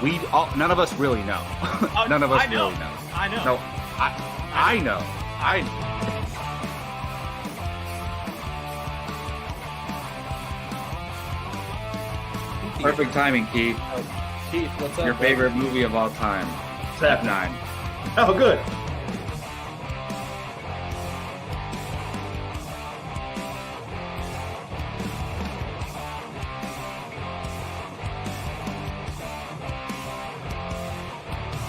None of us really know. None of us really know. I know. No, I know. Perfect timing, Keith. Keith, what's up? Your favorite movie of all time, F9. Oh, good.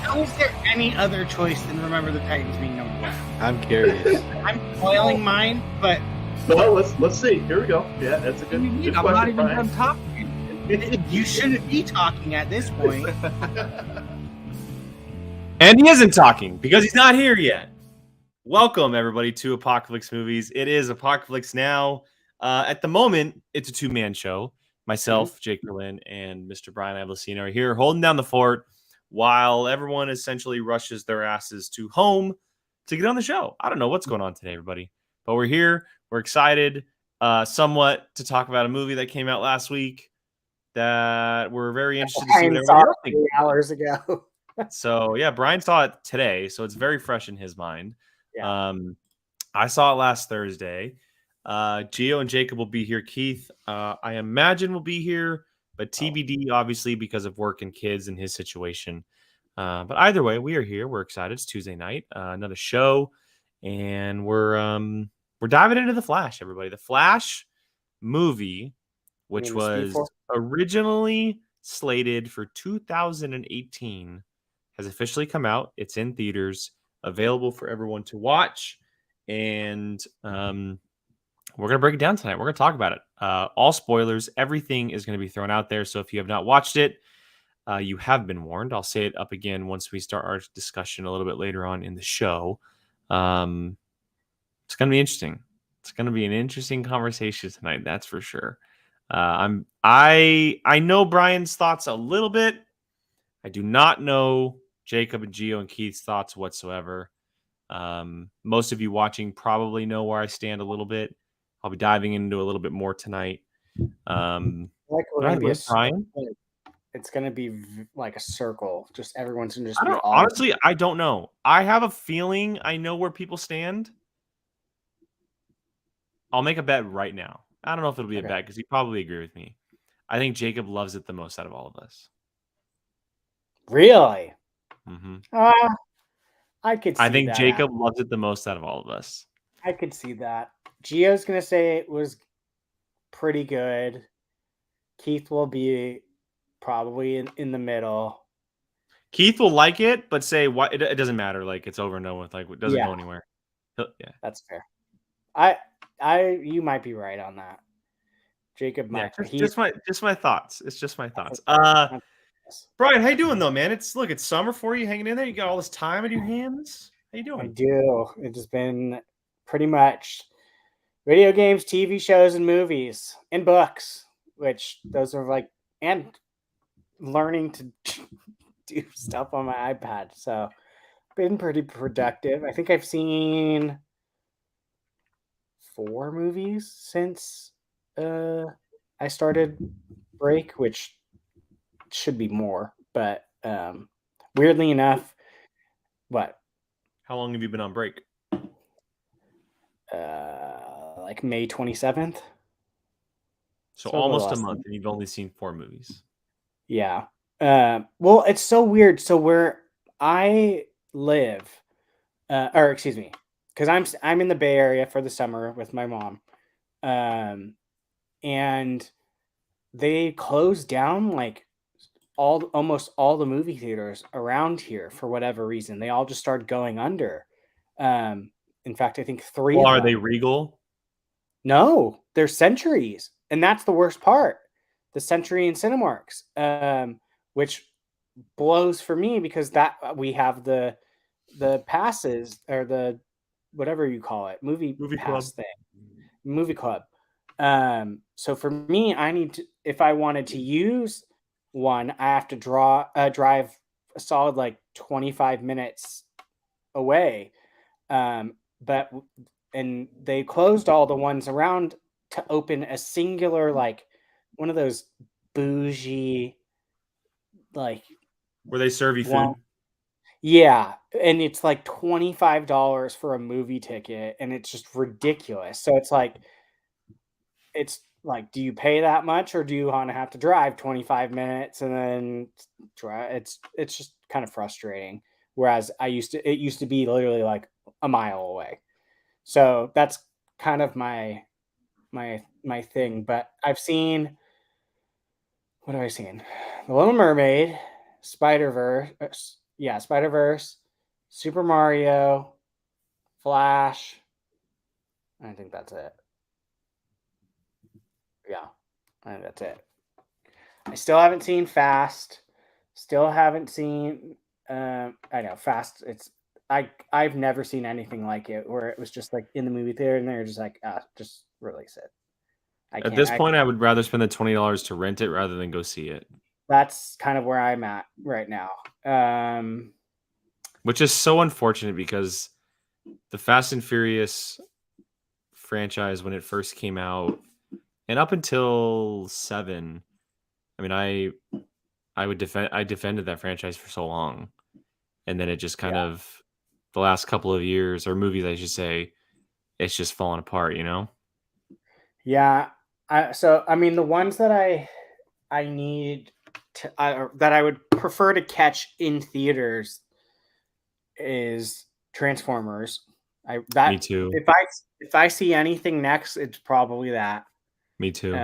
How is there any other choice than Remember the Titans being number one? I'm curious. I'm spoiling mine, but Well, let's see. Here we go. Yeah, that's a good, good I'm question, not even Brian. done talking. you shouldn't be talking at this point. And he isn't talking because he's not here yet. Welcome, everybody, to Apocaflix Movies. It is Apocaflix Now. At the moment, it's a two-man show. Myself, Jake Berlin, and Mr. Brian Avellino are here holding down the fort while everyone essentially rushes their asses to home to get on the show. I don't know what's going on today, everybody, but we're here. We're excited somewhat to talk about a movie that came out last week that we're very interested to see what everybody else thinks. 3 hours ago. So, yeah, Brian saw it today, so it's very fresh in his mind. Yeah. I saw it last Thursday. Gio and Jacob will be here. Keith, I imagine will be here, but TBD, obviously, because of work and kids and his situation. But either way, we are here. We're excited. It's Tuesday night, another show, and we're diving into The Flash, everybody. The Flash movie, which was originally slated for 2018, has officially come out. It's in theaters, available for everyone to watch, and we're going to break it down tonight. We're going to talk about it. All spoilers, everything is going to be thrown out there. So if you have not watched it, you have been warned. I'll say it up again once we start our discussion a little bit later on in the show. It's going to be interesting. It's going to be an interesting conversation tonight. That's for sure. I know Brian's thoughts a little bit. I do not know Jacob and Gio and Keith's thoughts whatsoever. Most of you watching probably know where I stand a little bit. I'll be diving into a little bit more tonight. Like we're gonna be Brian? It's going to be like a circle. Just everyone's going to just I be don't, honestly, I don't know. I have a feeling I know where people stand. I'll make a bet right now. I don't know if it'll be a bet because he probably agree with me. I think Jacob loves it the most out of all of us. Really? Mm-hmm. I could see I think that. Jacob loves it the most out of all of us. I could see that. Gio's going to say it was pretty good. Keith will be probably in the middle. Keith will like it, but say what it doesn't matter. Like it's over and done with. Like it doesn't go anywhere. Yeah, that's fair. You might be right on that. Jacob might. Yeah, just my thoughts. It's just my thoughts. Brian, how you doing though, man? It's summer for you, hanging in there. You got all this time in your hands. How you doing? I do. It's been pretty much video games, TV shows, and movies, and books. Which those are and learning to do stuff on my iPad. So been pretty productive. I think I've seen 4 movies since I started break, which should be more, but weirdly enough, what? How long have you been on break? Like May 27th. So almost a month, and you've only seen 4 movies. Yeah. Well, it's so weird. So where I live, or excuse me, because I'm in the Bay Area for the summer with my mom, and they closed down almost all the movie theaters around here for whatever reason. They all just started going under. In fact, I think 3. Well, are they Regal? No, they're Centuries, and that's the worst part. The Century and Cinemarks, which blows for me because that we have the passes or the whatever you call it, movie pass club thing, movie club. So for me, I need to, if I wanted to use one, I have to drive a solid 25 minutes away. And they closed all the ones around to open a singular, one of those bougie, Where they serve you food. Well, yeah, and it's like $25 for a movie ticket, and it's just ridiculous. So it's like, do you pay that much, or do you want to have to drive 25 minutes and then drive? It's just kind of frustrating. Whereas it used to be literally like a mile away. So that's kind of my thing. But I've seen, what have I seen? The Little Mermaid, Spider-Verse, Spider-Verse, Super Mario, Flash. I think that's it. Yeah, I think that's it. I still haven't seen Fast. Still haven't seen. I know Fast. I've never seen anything like it where it was just like in the movie theater and they're just like, just release it. At this point, I would rather spend the $20 to rent it rather than go see it. That's kind of where I'm at right now. Which is so unfortunate because the Fast and Furious franchise, when it first came out, and up until 7, I mean, I defended that franchise for so long, and then it just kind of the last couple of years, or movies, I should say, it's just fallen apart. Yeah. I mean, the ones that I need to that I would prefer to catch in theaters is Transformers. Me too. If I see anything next, it's probably that. Me too.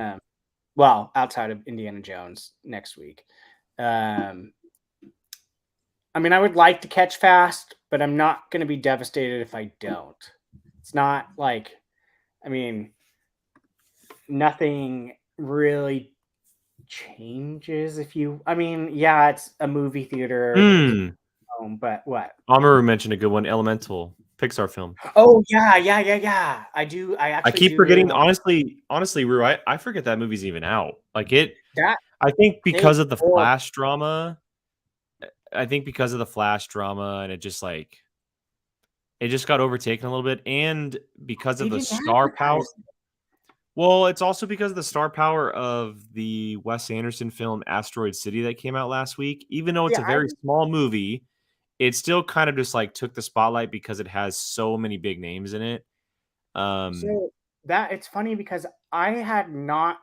Well, outside of Indiana Jones next week. I mean, I would like to catch Fast, but I'm not going to be devastated if I don't. It's not like, I mean, nothing really changes I mean, yeah, it's a movie theater, but what? Amaru mentioned a good one, Elemental, Pixar film. Oh yeah. I keep forgetting. Honestly, Rue, I forget that movie's even out. Like it. I think because of the Flash drama. And it just got overtaken a little bit, and because of the star power. Well, it's also because of the star power of the Wes Anderson film Asteroid City that came out last week. Even though it's a very small movie, it still kind of just like took the spotlight because it has so many big names in it. So that it's funny because I had not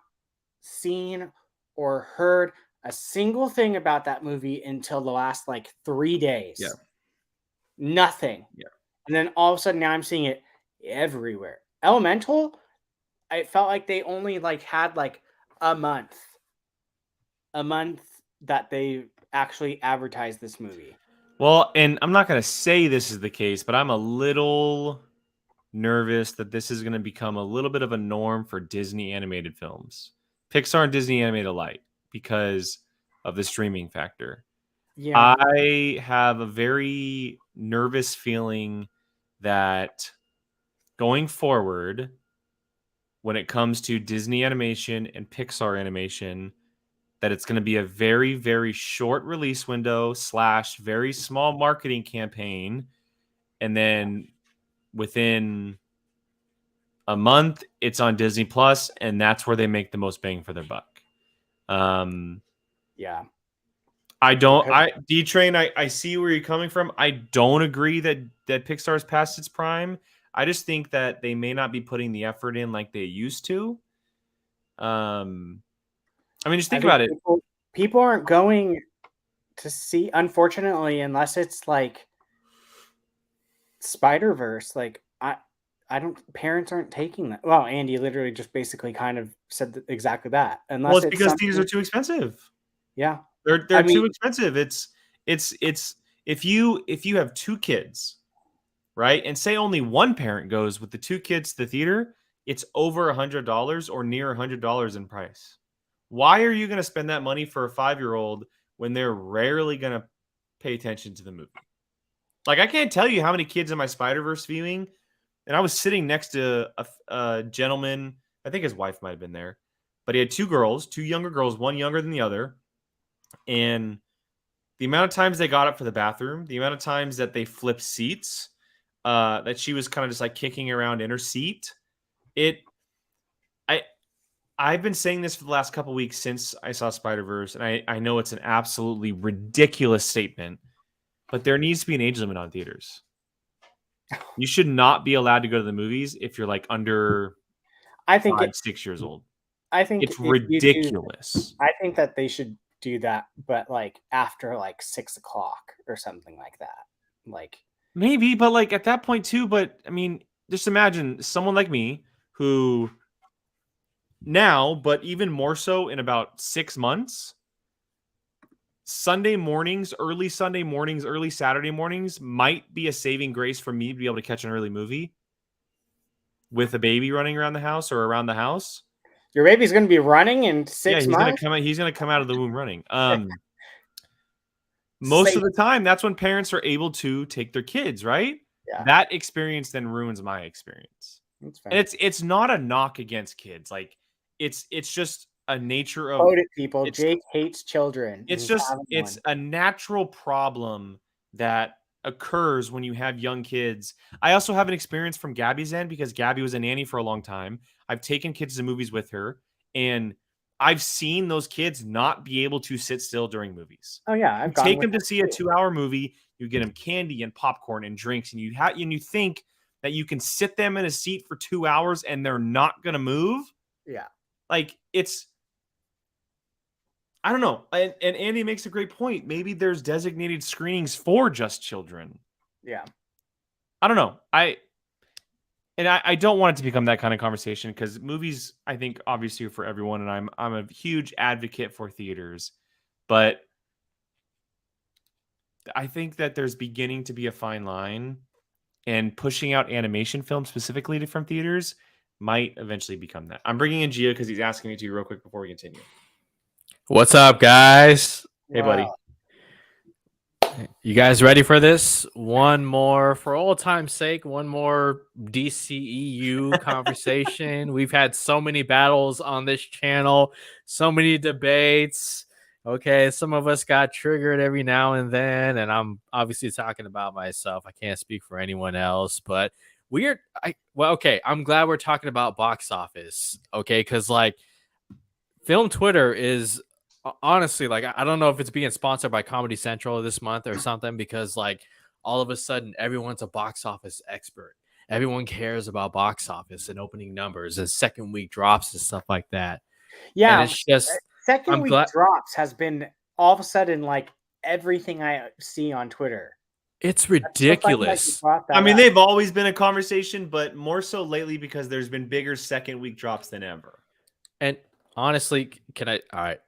seen or heard a single thing about that movie until the last like 3 days. Yeah. Nothing. Yeah. And then all of a sudden now I'm seeing it everywhere. Elemental, I felt like they only like had like a month that they actually advertised this movie. Well, and I'm not going to say this is the case, but I'm a little nervous that this is going to become a little bit of a norm for Disney animated films. Pixar and Disney animated alike because of the streaming factor. Yeah. I have a very nervous feeling that going forward, when it comes to Disney animation and Pixar animation, that it's going to be a very, very short release window / very small marketing campaign. And then within a month, it's on Disney Plus, and that's where they make the most bang for their buck. Yeah. D-Train, I see where you're coming from. I don't agree that Pixar's past its prime. I just think that they may not be putting the effort in like they used to. I mean, just think about it. People aren't going to see, unfortunately, unless it's like Spider-Verse. Like parents aren't taking that. Well, Andy literally just basically kind of said exactly that. It's because theaters are too expensive. Yeah. They're too expensive. It's if you have 2 kids, right? And say only one parent goes with the 2 kids to the theater, it's over $100 or near $100 in price. Why are you going to spend that money for a 5-year-old when they're rarely going to pay attention to the movie? Like, I can't tell you how many kids in my Spider-Verse viewing, and I was sitting next to a gentleman, I think his wife might have been there, but he had 2 younger girls, one younger than the other. And the amount of times they got up for the bathroom, the amount of times that they flipped seats, that she was kind of just like kicking around in her seat. I've been saying this for the last couple weeks since I saw Spider-Verse, and I know it's an absolutely ridiculous statement, but there needs to be an age limit on theaters. You should not be allowed to go to the movies if you're like under I think 6 years old. I think It's if you do- ridiculous. I think that they should do that, but like after like 6 o'clock or something like that. Like Maybe, but like at that point too. But I mean, just imagine someone like me who now, but even more so in about 6 months, Sunday mornings, early Saturday mornings might be a saving grace for me to be able to catch an early movie with a baby running around the house or around the house. your baby's going to be running in 6 months. He's gonna come out of the womb running. Most of the time, that's when parents are able to take their kids, right? Yeah. That experience then ruins my experience. That's fair. And it's not a knock against kids. Like it's just a nature of Vote it, people. Jake hates children. it's a natural problem that occurs when you have young kids. I also have an experience from Gabby's end because Gabby was a nanny for a long time. I've taken kids to movies with her, and I've seen those kids not be able to sit still during movies. Oh yeah, I've take them to see a 2-hour movie. You get them candy and popcorn and drinks, and you think that you can sit them in a seat for 2 hours and they're not gonna move. Yeah, like I don't know. And Andy makes a great point. Maybe there's designated screenings for just children. Yeah, I don't know. I don't want it to become that kind of conversation because movies, I think, obviously are for everyone, and I'm a huge advocate for theaters, but I think that there's beginning to be a fine line, and pushing out animation films specifically from theaters might eventually become that. I'm bringing in Gio because he's asking me to real quick before we continue. What's up, guys? Hey, buddy. You guys ready for this? One more, for old time's sake, one more DCEU conversation. We've had so many battles on this channel, so many debates. Okay, some of us got triggered every now and then, and I'm obviously talking about myself. I can't speak for anyone else, but I'm glad we're talking about box office, okay? Because like, Film Twitter is honestly, like, I don't know if it's being sponsored by Comedy Central this month or something, because like all of a sudden everyone's a box office expert. Everyone cares about box office and opening numbers and second week drops and stuff like that. Yeah, and it's just second week drops has been all of a sudden like everything I see on Twitter. It's ridiculous. I mean, they've always been a conversation, but more so lately because there's been bigger second week drops than ever. And honestly, all right.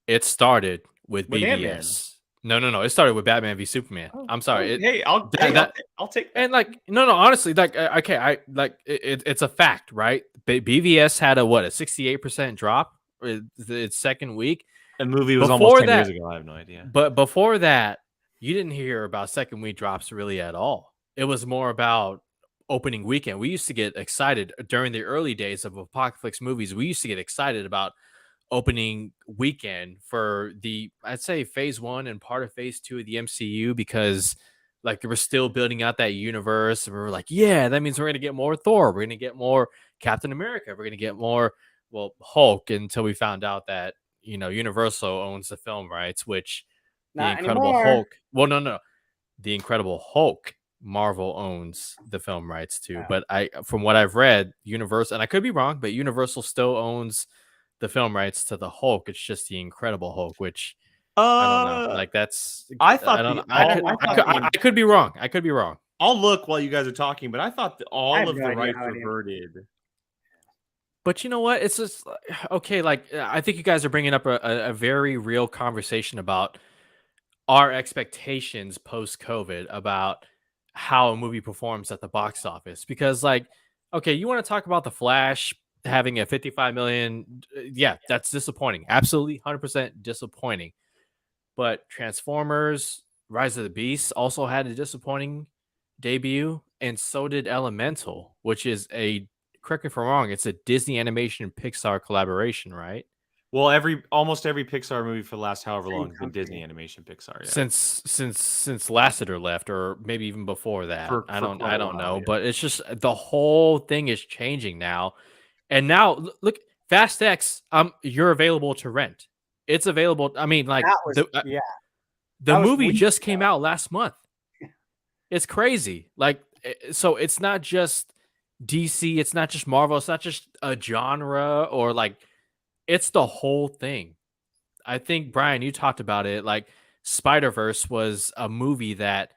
It started with BVS. No. It started with Batman v Superman. I'm sorry. I'll take that. And like, no. Honestly, like, okay, it's a fact, right? BVS had a 68% drop its second week. The movie was almost 10 years ago. I have no idea. But before that, you didn't hear about second week drops really at all. It was more about opening weekend. We used to get excited during the early days of Apocaflix movies. We used to get excited about opening weekend for I'd say phase 1 and part of phase 2 of the MCU, because like they were still building out that universe, and we were like, yeah, that means we're gonna get more Thor, we're gonna get more Captain America, we're gonna get more Hulk, until we found out that Universal owns the film rights, which Not the Incredible anymore. Hulk the Incredible Hulk, Marvel owns the film rights too. Yeah. But from what I've read, Universal, and I could be wrong, but Universal still owns the film rights to the Hulk. It's just the Incredible Hulk, which I don't know. Like that's I could be wrong. I could be wrong. I'll look while you guys are talking, but I thought that all of the rights reverted. But you know what? It's just okay. Like, I think you guys are bringing up a very real conversation about our expectations post-COVID about how a movie performs at the box office. Because, like, okay, you want to talk about The Flash having a 55 million? Yeah, that's disappointing. Absolutely, 100% disappointing. But Transformers: Rise of the Beast also had a disappointing debut, and so did Elemental, which is correct me if I'm wrong, it's a Disney Animation Pixar collaboration, right? Well, almost every Pixar movie for the last however long has been Disney Animation Pixar. Yeah. Since Lasseter left, or maybe even before that. I don't know, yeah. But it's just the whole thing is changing now. And now look, Fast X, you're available to rent. It's available. I mean, like That was the That was movie weeks just came out last month. It's crazy. Like, so it's not just DC. It's not just Marvel. It's not just a genre or like, it's the whole thing. I think, Brian, you talked about it. Like, Spider-Verse was a movie that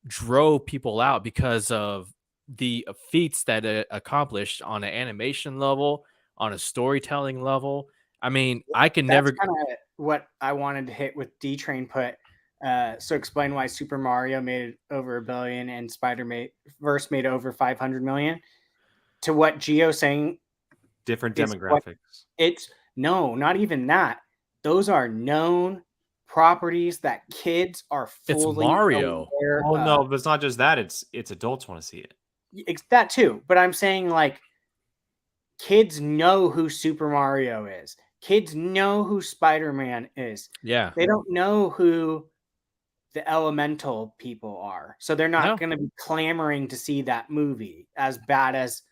drove people out because of the feats that it accomplished on an animation level, on a storytelling level. I mean, I can That's never. kind of what I wanted to hit with D-Train put. So explain why Super Mario made over $1 billion and Spider-Verse made over 500 million. To what Gio's saying, Different It's demographics. it's no, not even that. Those are known properties that kids are It's fully Mario. aware Well, no, of. but it's not just that. It's adults want to see it. It's that too, but I'm saying like kids know who Super Mario is. Kids know who Spider-Man is. Yeah. They don't know who the elemental people are. So they're not No. going to be clamoring to see that movie as bad as,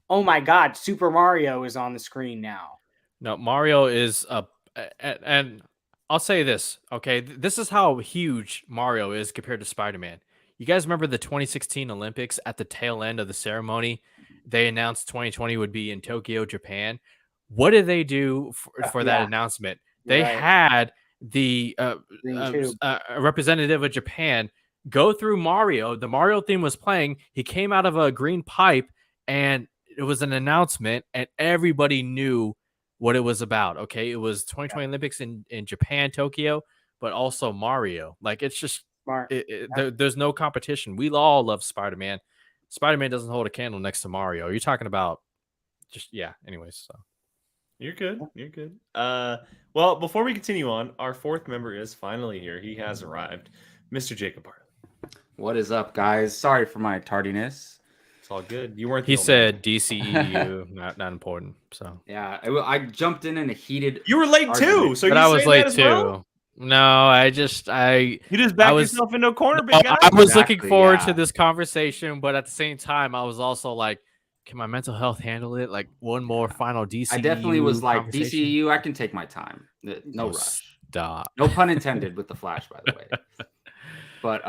oh my God, Super Mario is on the screen now. No, Mario is and I'll say this, okay? This is how huge Mario is compared to Spider-Man. You guys remember the 2016 Olympics? At the tail end of the ceremony, they announced 2020 would be in Tokyo, Japan. What did they do for that Yeah. announcement? You're They right. had the Green tube. a representative of Japan go through Mario. The Mario theme was playing. He came out of a green pipe, and it was an announcement, and everybody knew what it was about. Okay, it was 2020 Olympics in Japan, Tokyo, but also Mario. Like, it's just Smart. there's no competition. We all love Spider-Man. Spider-Man doesn't hold a candle next to Mario. You're talking about just anyways, so You're good. You're good. Well, before we continue on, our fourth member is finally here. He has arrived, Mr. Jacob Hartley. What is up, guys? Sorry for my tardiness. It's all good. You weren't. he The only one. said DCEU, not important. So Yeah, I jumped in a heated. You were late too, argument. so but you I was saying late that as too. well? No, You just backed was- yourself into a corner, big Oh, guy. I was looking Exactly, forward yeah. to this conversation, but at the same time, I was also like, can my mental health handle it? Like, one more final DCEU. I definitely was like, conversation? DCEU, I can take my time. No Oh, rush. Stop. No pun intended with the Flash, by the way. But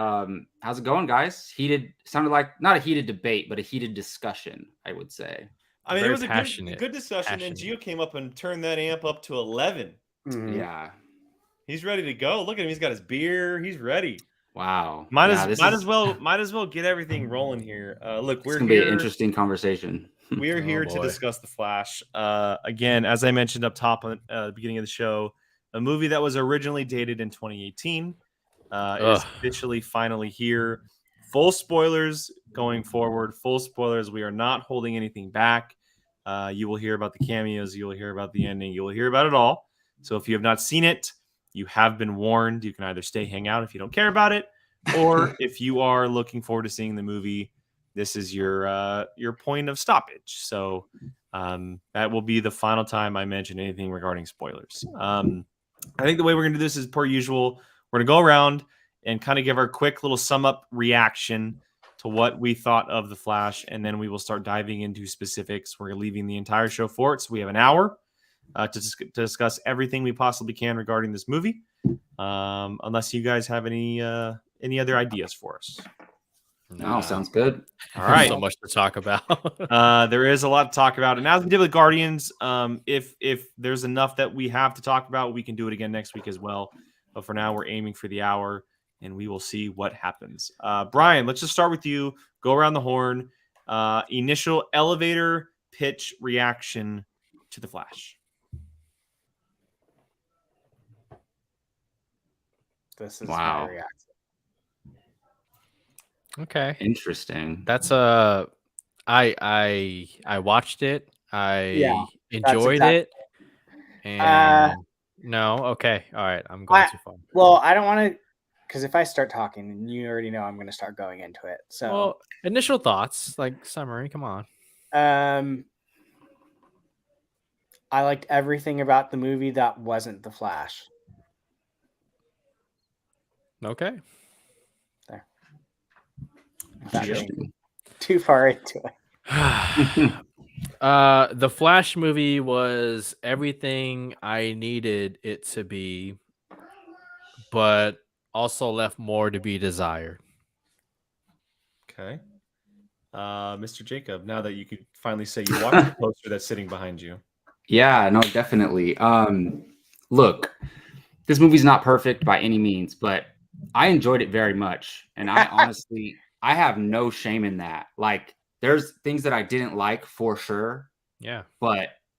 how's it going, guys? Heated, sounded like not a heated debate, but a heated discussion, I would say. I mean, Very it was a passionate, good discussion, and passionate. Gio came up and turned that amp up to 11. Mhm. Yeah. He's ready to go. Look at him. He's got his beer. He's ready. Wow. Might Yeah, as well get everything rolling here. Look, It's we're gonna here. be an interesting conversation. We are Oh, here to boy. discuss The Flash. Again, as I mentioned up top at the beginning of the show, a movie that was originally dated in 2018 is officially finally here. Full spoilers going forward. Full spoilers. We are not holding anything back. You will hear about the cameos. You will hear about the ending. You will hear about it all. So if you have not seen it, you have been warned. You can either stay, hang out if you don't care about it, or if you are looking forward to seeing the movie, this is your point of stoppage. So that will be the final time I mention anything regarding spoilers. I think the way we're going to do this is per usual. We're going to go around and kind of give our quick little sum up reaction to what we thought of The Flash, and then we will start diving into specifics. We're leaving the entire show for it, so we have an hour to discuss everything we possibly can regarding this movie, unless you guys have any other ideas for us. No, sounds good. All right. So much to talk about. There is a lot to talk about, and as we did with Guardians, if there's enough that we have to talk about, we can do it again next week as well. But for now, we're aiming for the hour, and we will see what happens. Brian, let's just start with you. Go around the horn. Initial elevator pitch reaction to The Flash. This is Wow. my reaction. Okay. Interesting. That's I watched it. I enjoyed exactly- it. And no, okay. All right. I'm going too far. Well, I don't want to, because if I start talking, you already know I'm going to start going into it. So, Well, initial thoughts, like summary, come on. I liked everything about the movie that wasn't The Flash. Okay. There. Gio? Not getting too far into it. The Flash movie was everything I needed it to be, but also left more to be desired. Okay. Mr. Jacob, now that you could finally say you watched the poster that's sitting behind you. Yeah, no, definitely. Look, this movie's not perfect by any means, but I enjoyed it very much. And I honestly, I have no shame in that. Like, there's things that I didn't like for sure, Yeah.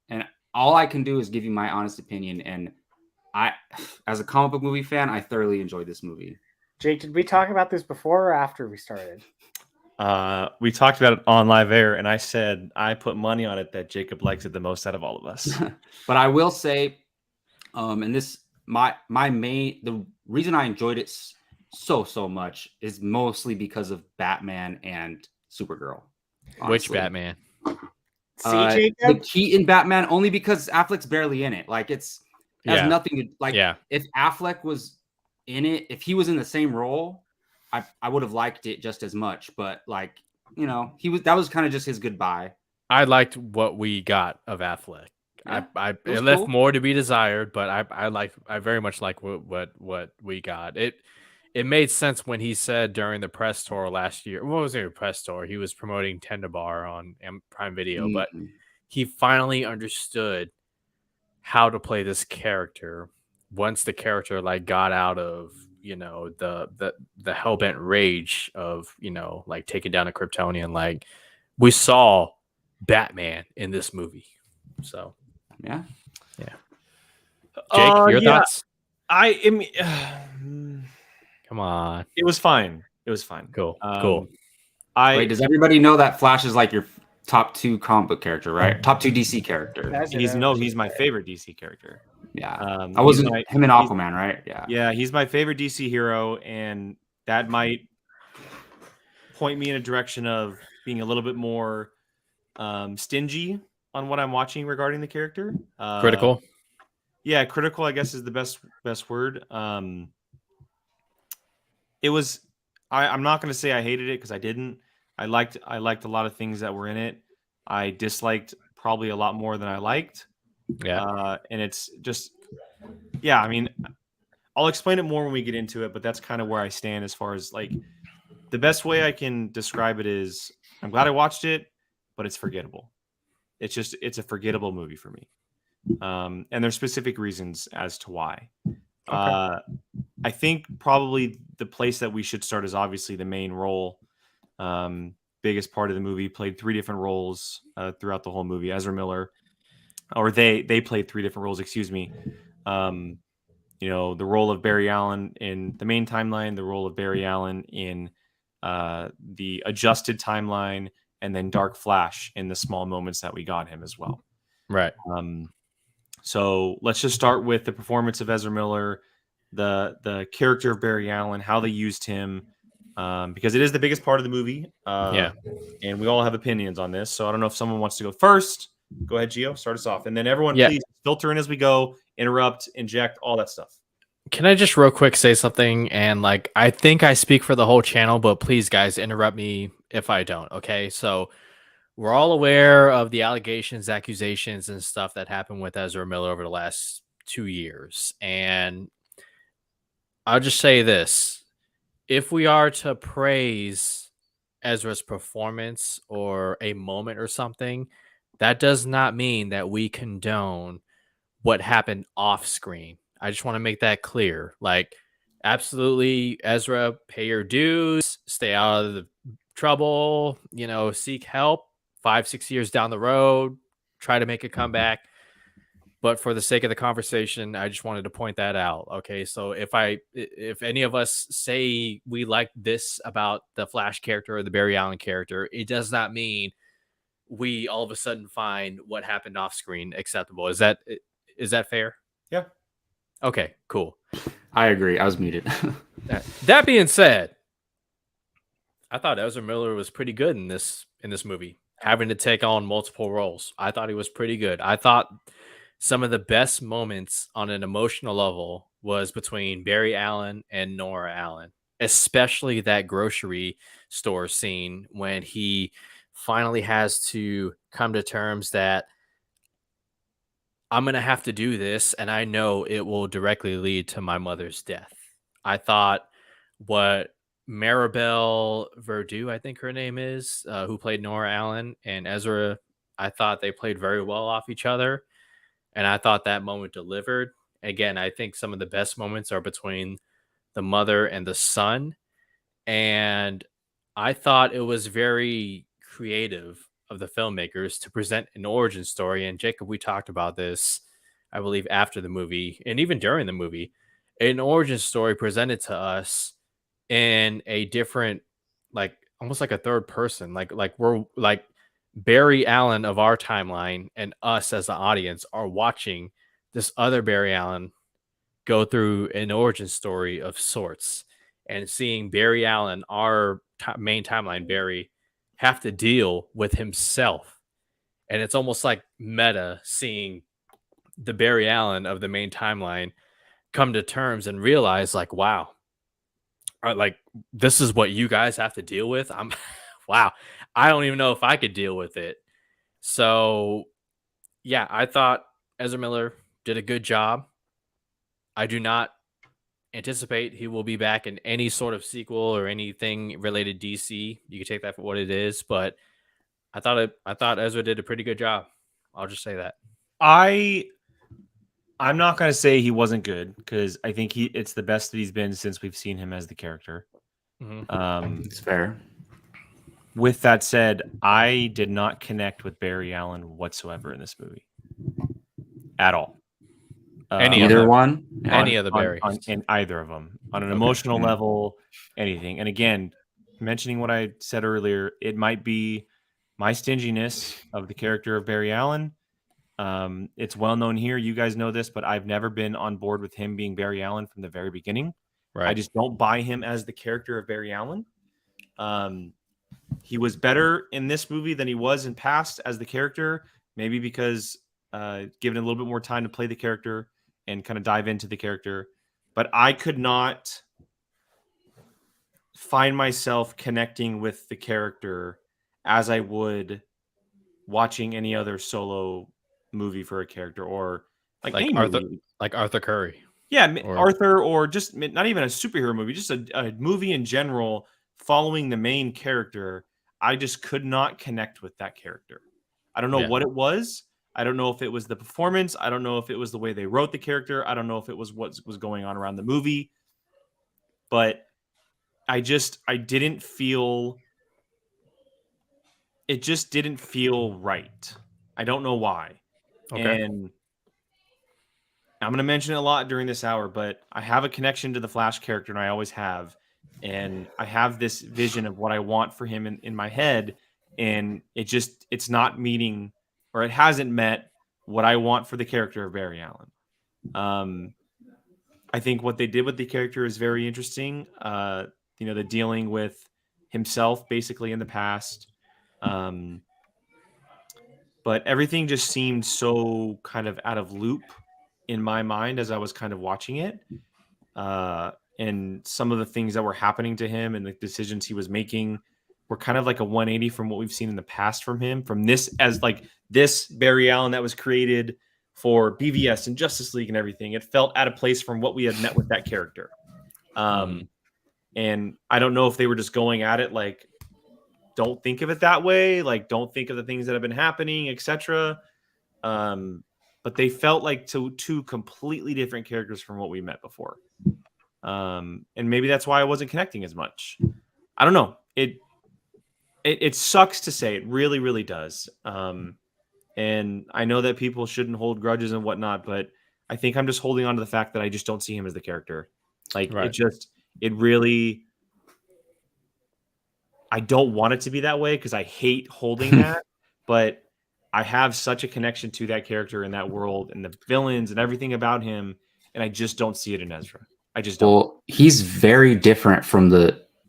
and all I can do is give you my honest opinion. And I, as a comic book movie fan, I thoroughly enjoyed this movie. Jake, did we talk about this before or after we started? We talked about it on live air, and I said I put money on it that Jacob likes it the most out of all of us. But I will say, and this the reason I enjoyed it so much is mostly because of Batman and Supergirl. Honestly. Which Batman? See, The Jacob? Keaton Batman, only because Affleck's barely in it. Like, it has nothing to like. Yeah. If Affleck was in it, if he was in the same role, I would have liked it just as much. But like, that was kind of just his goodbye. I liked what we got of Affleck. Yeah, it left more to be desired, but I very much like what we got. It made sense when he said during the press tour last year. What was it? A press tour? He was promoting Tender Bar on Prime Video, but he finally understood how to play this character once the character like got out of the hellbent rage of like taking down a Kryptonian. Like, we saw Batman in this movie. So yeah. Jake, your thoughts? Come on. It was fine. Cool. Wait, does everybody know that Flash is like your top 2 comic book character, right? Top 2 DC character. He's my favorite DC character. Yeah. I wasn't him and Aquaman, right? Yeah. Yeah, he's my favorite DC hero, and that might point me in a direction of being a little bit more stingy on what I'm watching regarding the character. Critical. Yeah, critical, I guess, is the best word. It was. I'm not going to say I hated it because I didn't. I liked a lot of things that were in it. I disliked probably a lot more than I liked. Yeah. And it's just, yeah. I mean, I'll explain it more when we get into it, but that's kind of where I stand as far as like the best way I can describe it is I'm glad I watched it, but it's forgettable. It's a forgettable movie for me. And there's specific reasons as to why. Okay. I think probably the place that we should start is obviously the main role. Biggest part of the movie, played 3 different roles throughout the whole movie. Ezra Miller, or they played 3 different roles, excuse me. The role of Barry Allen in the main timeline, the role of Barry Allen in the adjusted timeline, and then Dark Flash in the small moments that we got him as well. Right. So let's just start with the performance of Ezra Miller, the character of Barry Allen, how they used him, because it is the biggest part of the movie. And we all have opinions on this. So I don't know if someone wants to go first. Go ahead, Gio. Start us off. And then everyone, please filter in as we go, interrupt, inject, all that stuff. Can I just real quick say something? And like, I think I speak for the whole channel, but please, guys, interrupt me if I don't. Okay. So we're all aware of the allegations, accusations, and stuff that happened with Ezra Miller over the last 2 years. And I'll just say this. If we are to praise Ezra's performance or a moment or something, that does not mean that we condone what happened off screen. I just want to make that clear. Like, absolutely, Ezra, pay your dues, stay out of the trouble, seek help 5-6 years down the road, try to make a comeback. But for the sake of the conversation, I just wanted to point that out. Okay, so if any of us say we like this about the Flash character or the Barry Allen character, it does not mean we all of a sudden find what happened off screen acceptable. Is that fair? Yeah. Okay, cool. I agree. I was muted. That being said, I thought Ezra Miller was pretty good in this movie, having to take on multiple roles. I thought he was pretty good. I thought some of the best moments on an emotional level was between Barry Allen and Nora Allen, especially that grocery store scene when he finally has to come to terms that I'm going to have to do this, and I know it will directly lead to my mother's death. I thought what Maribel Verdú, I think her name is, who played Nora Allen, and Ezra, I thought they played very well off each other, and I thought that moment delivered. Again, I think some of the best moments are between the mother and the son, and I thought it was very creative of the filmmakers to present an origin story. And Jacob, we talked about this, I believe, after the movie and even during the movie, an origin story presented to us in a different, like almost like a third person, like we're like Barry Allen of our timeline, and us as the audience are watching this other Barry Allen go through an origin story of sorts, and seeing Barry Allen, our main timeline Barry, have to deal with himself. And it's almost like meta, seeing the Barry Allen of the main timeline come to terms and realize, like, wow, like this is what you guys have to deal with. I'm wow, I don't even know if I could deal with it. So yeah, I thought Ezra Miller did a good job. I do not anticipate he will be back in any sort of sequel or anything related DC. You can take that for what it is, but I thought Ezra did a pretty good job. I'll just say that. I'm not going to say he wasn't good, because I think it's the best that he's been since we've seen him as the character. It's fair. With that said, I did not connect with Barry Allen whatsoever in this movie at all. Either one? Any of the Barrys? In either of them. On an emotional level, anything. And again, mentioning what I said earlier, it might be my stinginess of the character of Barry Allen. It's well known here. You guys know this, but I've never been on board with him being Barry Allen from the very beginning. Right. I just don't buy him as the character of Barry Allen. He was better in this movie than he was in past as the character, maybe because given a little bit more time to play the character and kind of dive into the character. But I could not find myself connecting with the character as I would watching any other solo movie for a character, or like Arthur Curry. Yeah, Arthur, or just not even a superhero movie, just a movie in general following the main character. I just could not connect with that character. I don't know what it was. I don't know if it was the performance. I don't know if it was the way they wrote the character. I don't know if it was what was going on around the movie. But I didn't feel, it just didn't feel right. I don't know why. Okay. And I'm going to mention it a lot during this hour, but I have a connection to the Flash character, and I always have. And I have this vision of what I want for him in my head. And it's not meeting, or it hasn't met what I want for the character of Barry Allen. I think what they did with the character is very interesting. The dealing with himself basically in the past. But everything just seemed so kind of out of loop in my mind as I was kind of watching it. And some of the things that were happening to him and the decisions he was making were kind of like a 180 from what we've seen in the past from him, from this as like this Barry Allen that was created for BVS and Justice League and everything. It felt out of place from what we had met with that character. And I don't know if they were just going at it like, don't think of it that way. Like, don't think of the things that have been happening, etc. But they felt like two completely different characters from what we met before. And maybe that's why I wasn't connecting as much. I don't know. It sucks to say. It really, really does. And I know that people shouldn't hold grudges and whatnot, but I think I'm just holding on to the fact that I just don't see him as the character. Like, right. it really, I don't want it to be that way because I hate holding that, but I have such a connection to that character and that world and the villains and everything about him, and I just don't see it in Ezra. I just don't. Well, he's very different from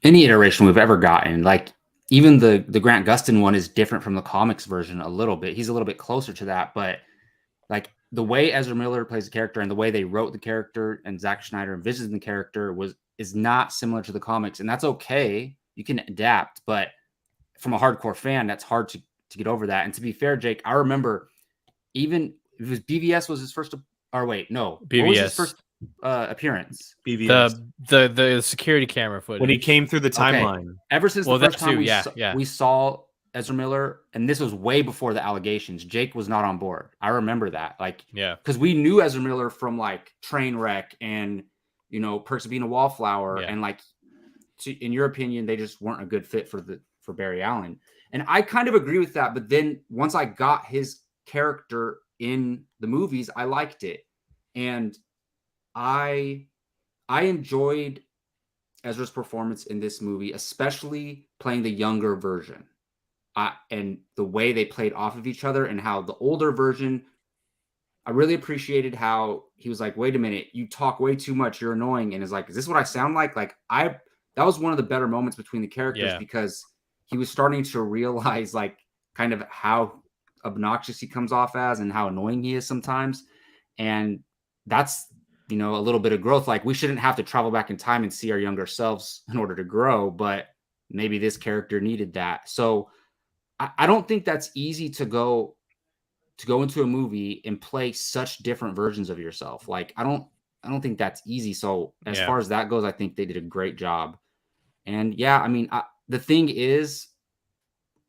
any iteration we've ever gotten. Like, even the Grant Gustin one is different from the comics version a little bit. He's a little bit closer to that, but like the way Ezra Miller plays the character and the way they wrote the character and Zack Snyder envisioned the character is not similar to the comics, and that's okay. You can adapt, but from a hardcore fan, that's hard to get over that. And to be fair, Jake, I remember even it was BVS was his first, or wait, no, BVS. What was his first appearance? BVS. The security camera footage When he came through the timeline. Ever since the first time too, we saw Ezra Miller, and this was way before the allegations, Jake was not on board. I remember that, like, because we knew Ezra Miller from like Trainwreck and Perks of Being a Wallflower, and like, in your opinion, they just weren't a good fit for Barry Allen. And I kind of agree with that. But then once I got his character in the movies, I liked it, and I enjoyed Ezra's performance in this movie, especially playing the younger version. And the way they played off of each other, and how the older version, I really appreciated how he was like, wait a minute, you talk way too much, you're annoying. And is like, is this what I sound like? Like, that was one of the better moments between the characters, because he was starting to realize like kind of how obnoxious he comes off as and how annoying he is sometimes. And that's, a little bit of growth. Like, we shouldn't have to travel back in time and see our younger selves in order to grow, but maybe this character needed that. So I don't think that's easy to go into a movie and play such different versions of yourself. Like, I don't think that's easy. So as far as that goes, I think they did a great job. And I mean, the thing is,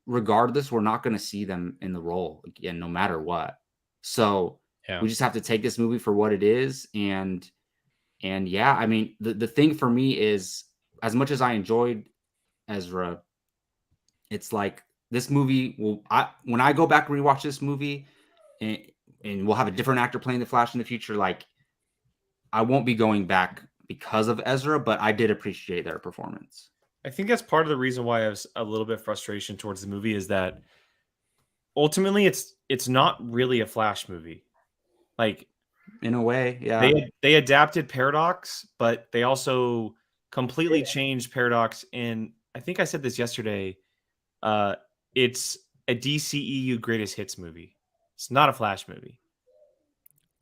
regardless, we're not going to see them in the role again, no matter what. So we just have to take this movie for what it is. And I mean, the thing for me is, as much as I enjoyed Ezra, it's like, this movie when I go back and rewatch this movie, and we'll have a different actor playing the Flash in the future, like, I won't be going back because of Ezra, but I did appreciate their performance. I think that's part of the reason why I was a little bit frustration towards the movie, is that ultimately it's not really a Flash movie. Like, in a way, they adapted Paradox, but they also completely changed Paradox. And I think I said this yesterday. It's a DCEU greatest hits movie. It's not a Flash movie.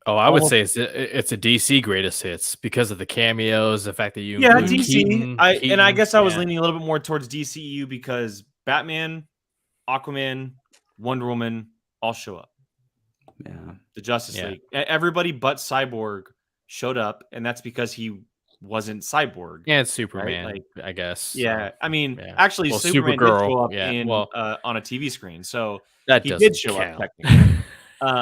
Oh, I would say it's a DC greatest hits because of the cameos, the fact that you include DC. Keaton, And I guess I was leaning a little bit more towards DCEU because Batman, Aquaman, Wonder Woman all show up. Yeah, the Justice League, everybody but Cyborg showed up, and that's because he wasn't Cyborg. Yeah, it's Superman, right? Like, I guess. Yeah, I mean, actually, well, Superman Supergirl, did show up on a TV screen, so that he doesn't did show count. up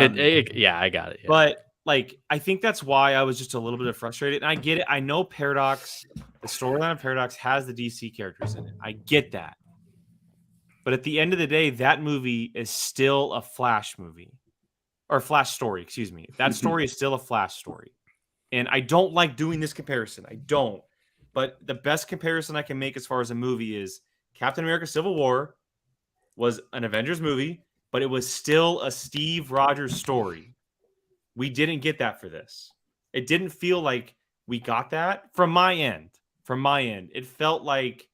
technically. I got it. Yeah. But like, I think that's why I was just a little bit frustrated. And I get it. I know Paradox, the storyline of Paradox has the DC characters in it. I get that. But at the end of the day, that movie is still a Flash movie. Or Flash story, excuse me. That story is still a Flash story. And I don't like doing this comparison. I don't. But the best comparison I can make as far as a movie is Captain America Civil War was an Avengers movie, but it was still a Steve Rogers story. We didn't get that for this. It didn't feel like we got that from my end. From my end, it felt like,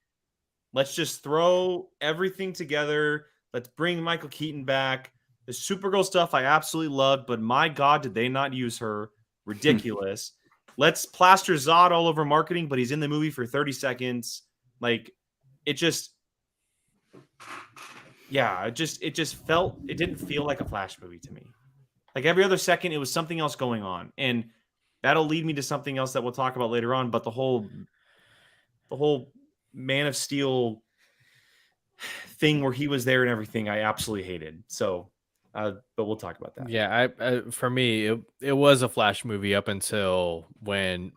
let's just throw everything together. Let's bring Michael Keaton back. The Supergirl stuff I absolutely loved, but my God, did they not use her? Ridiculous. Let's plaster Zod all over marketing, but he's in the movie for 30 seconds. Like, it just felt, it didn't feel like a Flash movie to me. Like, every other second, it was something else going on. And that'll lead me to something else that we'll talk about later on. But the whole Man of Steel thing where he was there and everything, I absolutely hated. So, but we'll talk about that. Yeah, for me, it was a Flash movie up until when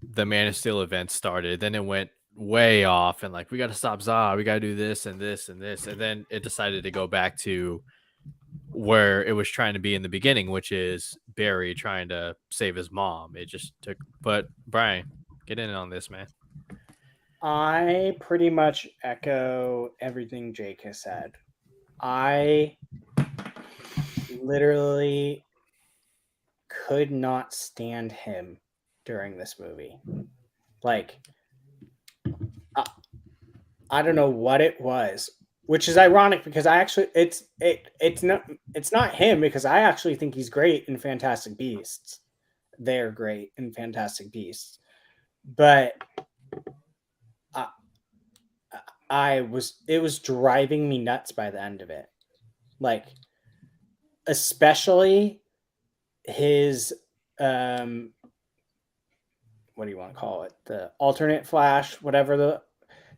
the Man of Steel event started. Then it went way off, and like, we got to stop Zod, we got to do this and this and this, and then it decided to go back to where it was trying to be in the beginning, which is Barry trying to save his mom. It just took. But Brian, get in on this, man. I pretty much echo everything Jake has said. I literally could not stand him during this movie. Like, I don't know what it was, which is ironic because I actually it's not him, because I actually think he's great in Fantastic Beasts. They're great in Fantastic Beasts, but it was driving me nuts by the end of it. Like, especially his what do you want to call it? The alternate Flash, whatever,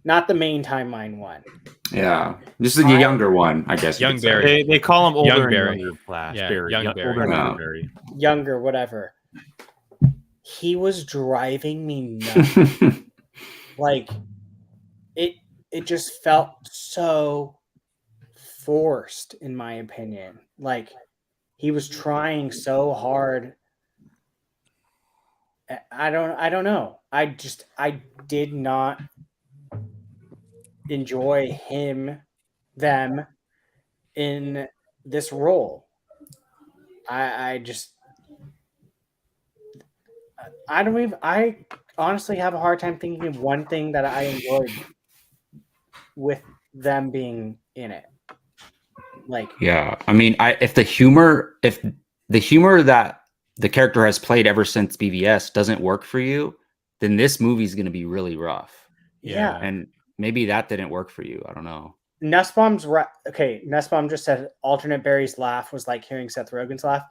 not the main timeline one. Yeah, this is the younger one, I guess. Young you could say. Barry. They call him older Young and Barry. younger Flash. Yeah, Barry. young Barry. Older and Yeah. younger Barry. Younger, whatever. He was driving me nuts. Like, it just felt so forced, in my opinion. Like, he was trying so hard. I don't know. I did not enjoy them in this role. I honestly have a hard time thinking of one thing that I enjoyed with them being in it. Like, yeah, I mean, if the humor that the character has played ever since BVS doesn't work for you, then this movie's going to be really rough. yeah. And maybe that didn't work for you. I don't know. Nussbaum's okay. Nussbaum just said alternate Barry's laugh was like hearing Seth Rogen's laugh.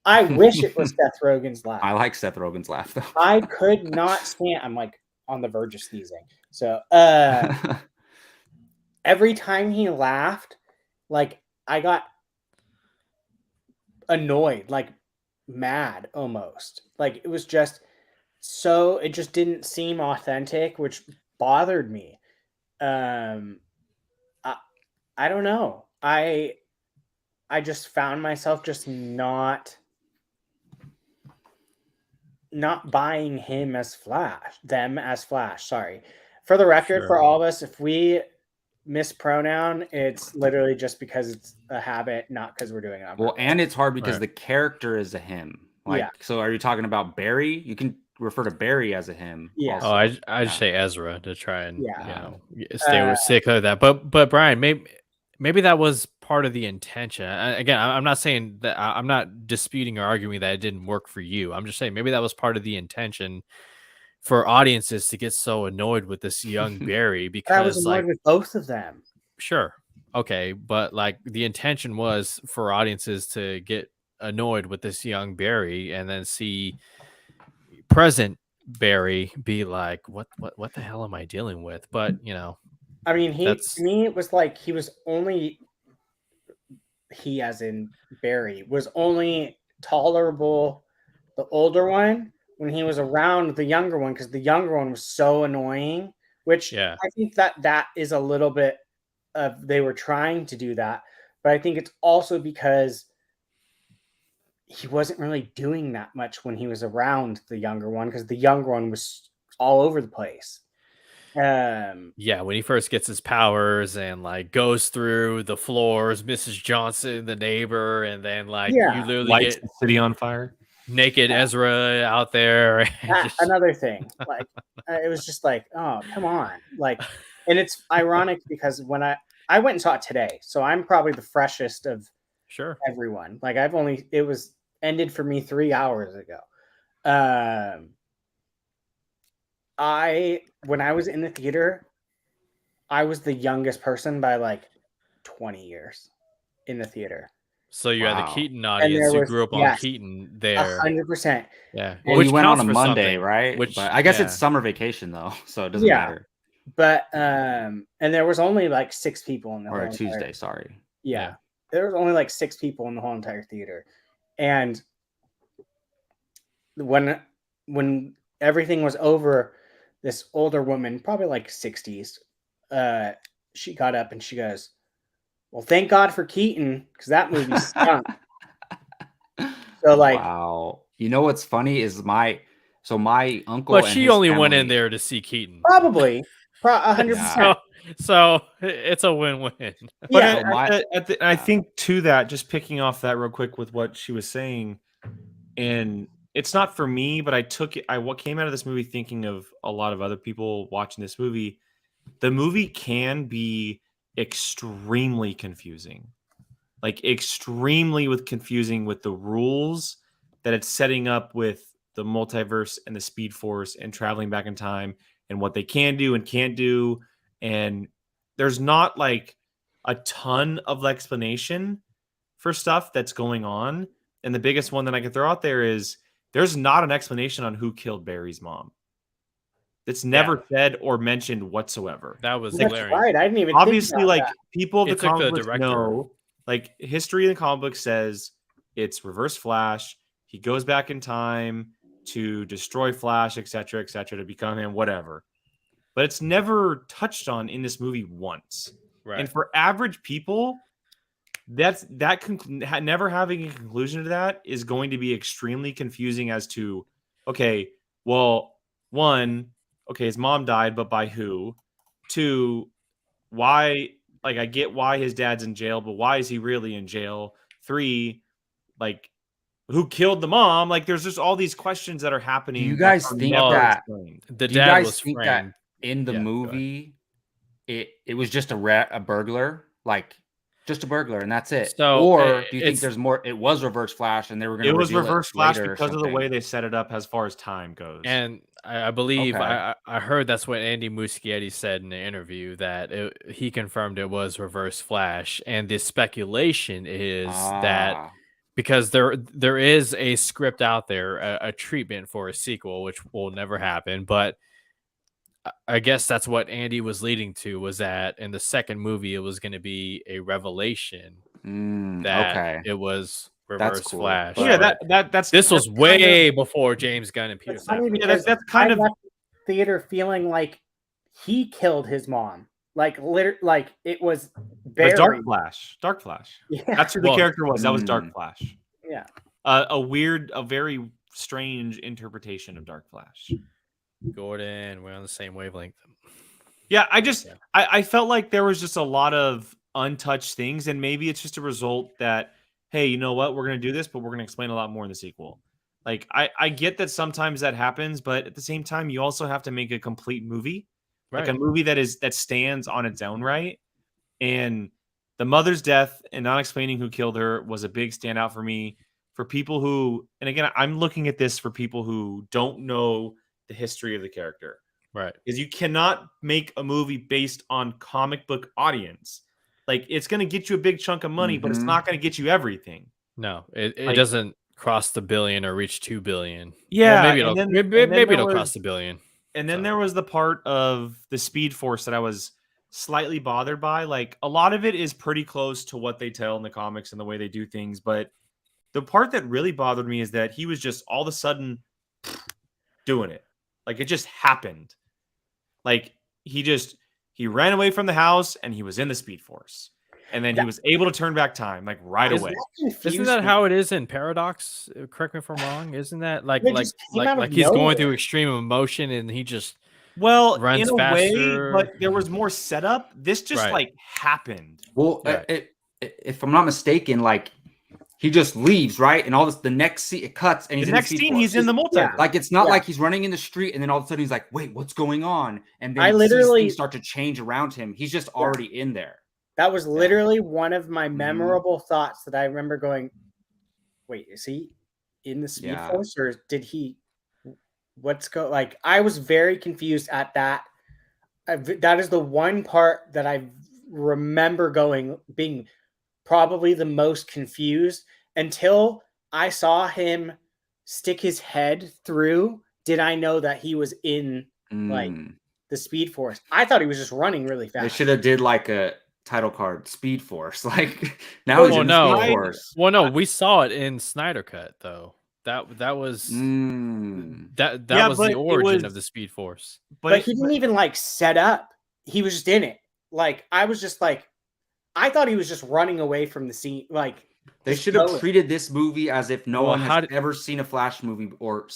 I wish it was Seth Rogen's laugh. I like Seth Rogen's laugh though. I could not stand. I'm like on the verge of sneezing. So every time he laughed, like I got annoyed, like mad almost. Like it was just so, it just didn't seem authentic, which bothered me. I don't know. I just found myself just not buying him as Flash, them as Flash. Sorry. For the record, for all of us, if we mispronoun, it's literally just because it's a habit, not because we're doing it on purpose. Well, and it's hard because the character is a him. Like, so are you talking about Barry? You can refer to Barry as a him. Yeah. Also. Oh, I just say Ezra to try and stay with that. But Brian, maybe that was part of the intention. Again, I'm not saying that I'm not disputing or arguing that it didn't work for you. I'm just saying maybe that was part of the intention for audiences to get so annoyed with this young Barry because I was annoyed with both of them. Sure. Okay. But like the intention was for audiences to get annoyed with this young Barry and then see present Barry be like, what the hell am I dealing with? But I mean, to me, it was like he as in Barry was only tolerable, the older one, when he was around the younger one, because the younger one was so annoying, which I think that is a little bit of, they were trying to do that, but I think it's also because he wasn't really doing that much when he was around the younger one, because the younger one was all over the place. When he first gets his powers and like goes through the floors, Mrs. Johnson, the neighbor, and then like you literally lights get the city on fire. Naked Ezra out there. Another thing, like it was just like, oh, come on, like, and it's ironic because when I went and saw it today, so I'm probably the freshest of everyone. Like it was ended for me 3 hours ago. When I was in the theater, I was the youngest person by like 20 years in the theater. So you had the Keaton audience who grew up on Keaton there. 100%. Yeah. Well, which went on a Monday, right? But I guess it's summer vacation though, so it doesn't matter. But and there was only like 6 people in the whole Tuesday, sorry. Yeah. There was only like 6 people in the whole entire theater. And when everything was over, this older woman, probably like 60s, she got up and she goes, well, thank God for Keaton, because that movie stunk. So like, wow. You know what's funny is my uncle. But she only went in there to see Keaton. Probably 100%. So it's a win-win. But I think to that, just picking off that real quick with what she was saying, and it's not for me, but what came out of this movie thinking of a lot of other people watching this movie. The movie can be extremely confusing, like extremely confusing with the rules that it's setting up with the multiverse and the Speed Force and traveling back in time and what they can do and can't do. And there's not like a ton of explanation for stuff that's going on. And the biggest one that I can throw out there is there's not an explanation on who killed Barry's mom. It's never said or mentioned whatsoever. That was That's glaring. right. I didn't even Obviously, think about like that. people of the It took the comic books director. know, like history in the comic book says it's Reverse Flash. He goes back in time to destroy Flash, etc., to become him, whatever. But it's never touched on in this movie once. Right. And for average people, never having a conclusion to that is going to be extremely confusing as to, okay, well, one, okay, his mom died, but by who? Two, why? Like, I get why his dad's in jail, but why is he really in jail? Three, like, who killed the mom? Like, there's just all these questions that are happening. Do you guys that are think never that explained. The do you dad guys was think framed. that in the Yeah, go ahead. movie it was just a burglar, like just a burglar, and that's it? So, or do you think it's- there's more? It was Reverse Flash, and they were going to. It was Reverse Flash later or because of the something. way they set it up as far as time goes. And I believe Okay. I heard that's what Andy Muschietti said in the interview, that he confirmed it was Reverse Flash. And the speculation is that Ah. because there is a script out there, a treatment for a sequel, which will never happen. But I guess that's what Andy was leading to, was that in the second movie, it was going to be a revelation that okay. it was That's Reverse cool. Flash. But- yeah, that's This was that's way before James Gunn and Peter It's funny Safran. because that's kind I of- left the theater feeling like he killed his mom. Like it was Barry. But Dark Flash. Yeah. That's who the Well, character was. That was Dark mm. Flash. Yeah. A very strange interpretation of Dark Flash. Gordon, we're on the same wavelength. Yeah, I felt like there was just a lot of untouched things, and maybe it's just a result that, hey, you know what, we're gonna do this, but we're gonna explain a lot more in the sequel. Like, I get that sometimes that happens, but at the same time, you also have to make a complete movie, like a movie that stands on its own right. And the mother's death and not explaining who killed her was a big standout for me. For people who, and again, I'm looking at this for people who don't know the history of the character. Right. Is you cannot make a movie based on comic book audience. Like, it's going to get you a big chunk of money, but it's Mhm. not going to get you everything. No, it Like- doesn't cross the billion or reach 2 billion. Yeah, Well, maybe and it'll, then- maybe, and then maybe there it'll was- cross the billion. And then So- there was the part of the Speed Force that I was slightly bothered by. Like, a lot of it is pretty close to what they tell in the comics and the way they do things. But the part that really bothered me is that he was just all of a sudden doing it. Like, it just happened. Like, he ran away from the house and he was in the Speed Force. And then he was able to turn back time, like, right away. Isn't that how it is in Paradox? Correct me if I'm wrong. Isn't that like It just came out of he's going nowhere. through extreme emotion and he just Well, runs in a faster? way, but there was more setup. This just Right. like happened. Well, Right. if I'm not mistaken, like he just leaves, right? And all this, the next scene, it cuts, and he's The in next the Speed scene, Force. he's in the multiverse. Yeah. Like, it's not Yeah. like he's running in the street, and then all of a sudden he's like, "Wait, what's going on?" And then I he sees literally- things start to change around him. He's just already in there. That was literally one of my Mhm. memorable thoughts that I remember going, wait, is he in the Speed Yeah. Force or did he like I was very confused at that. That is the one part that I remember being probably the most confused until I saw him stick his head through. Did I know that he was in like Mm. the Speed Force? I thought he was just running really They fast. should have did like a title card, Speed Force. Like now he's Well, in no. the Speed Force. Well, no, we saw it in Snyder Cut though. That was Mm. that Yeah, was but the it origin was- of the Speed Force. But he didn't even like set up. He was just in it. Like I was just like, I thought he was just running away from the scene. Like They just should have going. treated this movie as if no Well, one how has did- ever seen a Flash movie or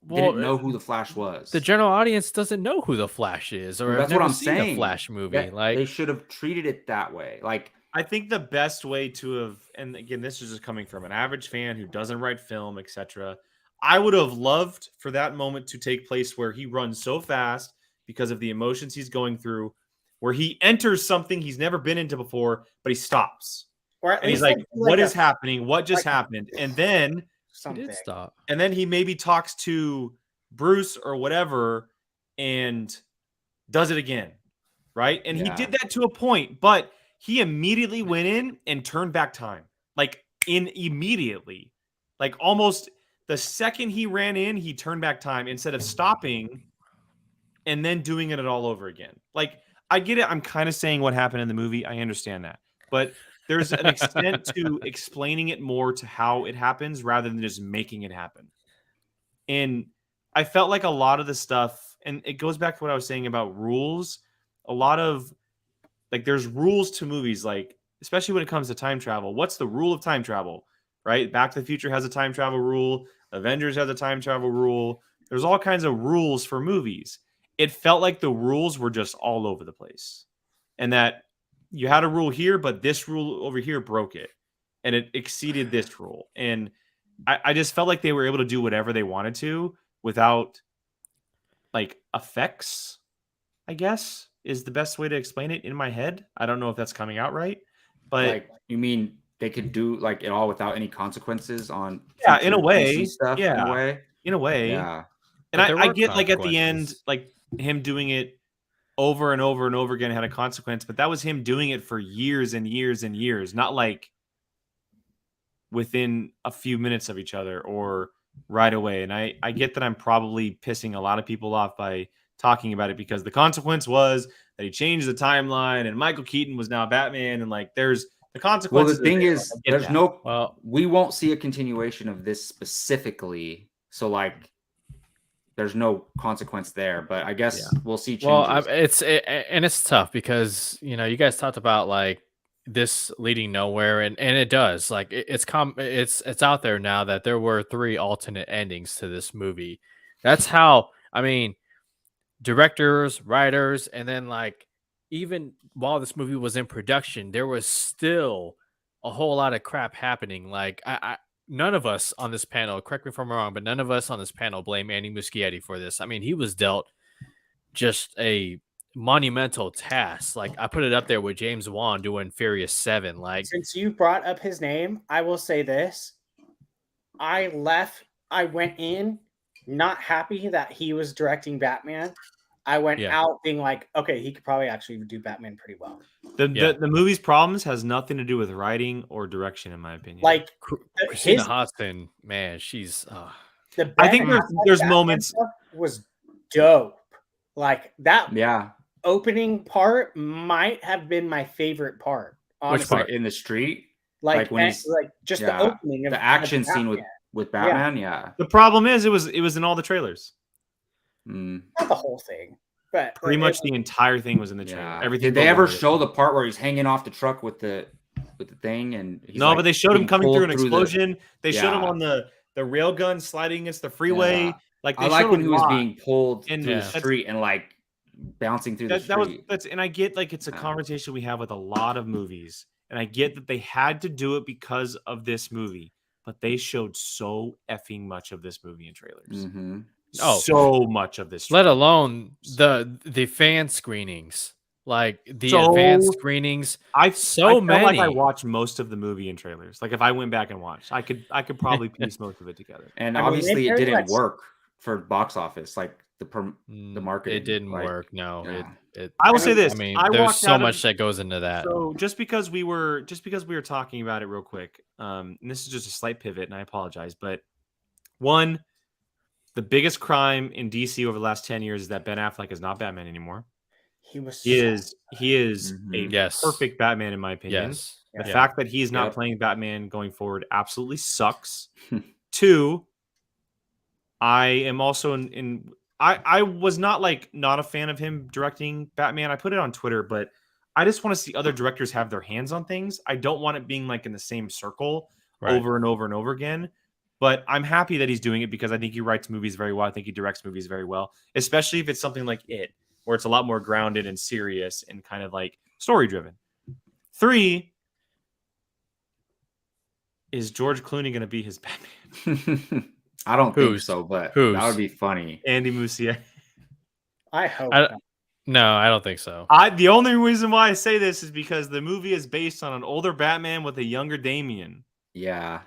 Well, didn't know who the Flash was. The general audience doesn't know who the Flash is, or Well, have that's what never I'm seen saying. a Flash movie. That- Like they should have treated it that way. Like I think the best way to have, and again, this is just coming from an average fan who doesn't write film, etc. I would have loved for that moment to take place where he runs so fast because of the emotions he's going through, where he enters something he's never been into before, but he stops. or at And he's least like, what is happening? What just like- happened? And then he something. did stop. he maybe talks to Bruce or whatever and does it again. right? And he did that to a point, but he immediately went in and turned back time. Like immediately. Like almost the second he ran in, he turned back time instead of stopping and then doing it all over again. Like, I get it. I'm kind of saying what happened in the movie. I understand that. But there's an extent to explaining it more to how it happens rather than just making it happen. And I felt like a lot of the stuff, and it goes back to what I was saying about rules. A lot of, like, there's rules to movies, like, especially when it comes to time travel. What's the rule of time travel, right? Back to the Future has a time travel rule. Avengers has a time travel rule. There's all kinds of rules for movies. It felt like the rules were just all over the place. And that you had a rule here, but this rule over here broke it. And it exceeded this rule. And I just felt like they were able to do whatever they wanted to without, like, effects, I guess, is the best way to explain it in my head. I don't know if that's coming out right. But like, you mean they could do like it all without any consequences on in a way. stuff, Yeah. in a way. Yeah. And I get, like, at the end, like, him doing it over and over and over again had a consequence, but that was him doing it for years and years and years, not like within a few minutes of each other or right away. And I get that I'm probably pissing a lot of people off by talking about it because the consequence was that he changed the timeline and Michael Keaton was now Batman, and like there's the consequences. Well, the thing is, there's that. we won't see a continuation of this specifically. So like, there's no consequence there, but I guess we'll see changes. Well, it's tough because, you know, you guys talked about like this leading nowhere, and it does. Like it's out there now that there were 3 alternate endings to this movie. That's how, I mean, directors, writers, and then like even while this movie was in production, there was still a whole lot of crap happening. Like none of us on this panel, correct me if I'm wrong, but none of us on this panel blame Andy Muschietti for this. I mean, he was dealt just a monumental task. Like I put it up there with James Wan doing Furious 7. Like, since you brought up his name, I will say this. I went in not happy that he was directing Batman. I went out being like, okay, he could probably actually do Batman pretty well. The movie's problems has nothing to do with writing or direction, in my opinion. Like Christina Hodson, man, she's. I think there's moments was dope. Like that. Yeah. Opening part might have been my favorite part. Honestly. Which part? In the street? Like when he's like just the opening of the action scene with Batman. Yeah. The problem is it was in all the trailers. Not the whole thing, but pretty much the entire thing was in the trailer. Everything. Did they ever show the part where he's hanging off the truck with the thing? And he's no, like but they showed him coming through an explosion. They showed him on the rail gun sliding against the freeway. Yeah. Like I like when he was being pulled through the street and like bouncing through the street. And I get like it's a conversation we have with a lot of movies, and I get that they had to do it because of this movie, but they showed so effing much of this movie in trailers. Mm-hmm. So much of this, let alone the fan screenings, like the advanced screenings. I felt like I watched most of the movie in trailers. Like if I went back and watched, I could probably piece most of it together. And obviously, it didn't work for box office. Like the marketing, it didn't work. No, I will say this. I mean, there's so much that goes into that. So just because we were talking about it real quick, and this is just a slight pivot, and I apologize, but one. The biggest crime in DC over the last 10 years is that Ben Affleck is not Batman anymore. He is a perfect Batman, in my opinion. Yes. The fact that he's not playing Batman going forward absolutely sucks. 2, I am also I was not a fan of him directing Batman. I put it on Twitter, but I just want to see other directors have their hands on things. I don't want it being like in the same circle over and over and over again. But I'm happy that he's doing it because I think he writes movies very well. I think he directs movies very well, especially if it's something like It, where it's a lot more grounded and serious and kind of like story driven. 3, is George Clooney going to be his Batman? I don't think so, but that would be funny. Andy Muschietti. I hope. No, I don't think so. The only reason why I say this is because the movie is based on an older Batman with a younger Damian. Yeah.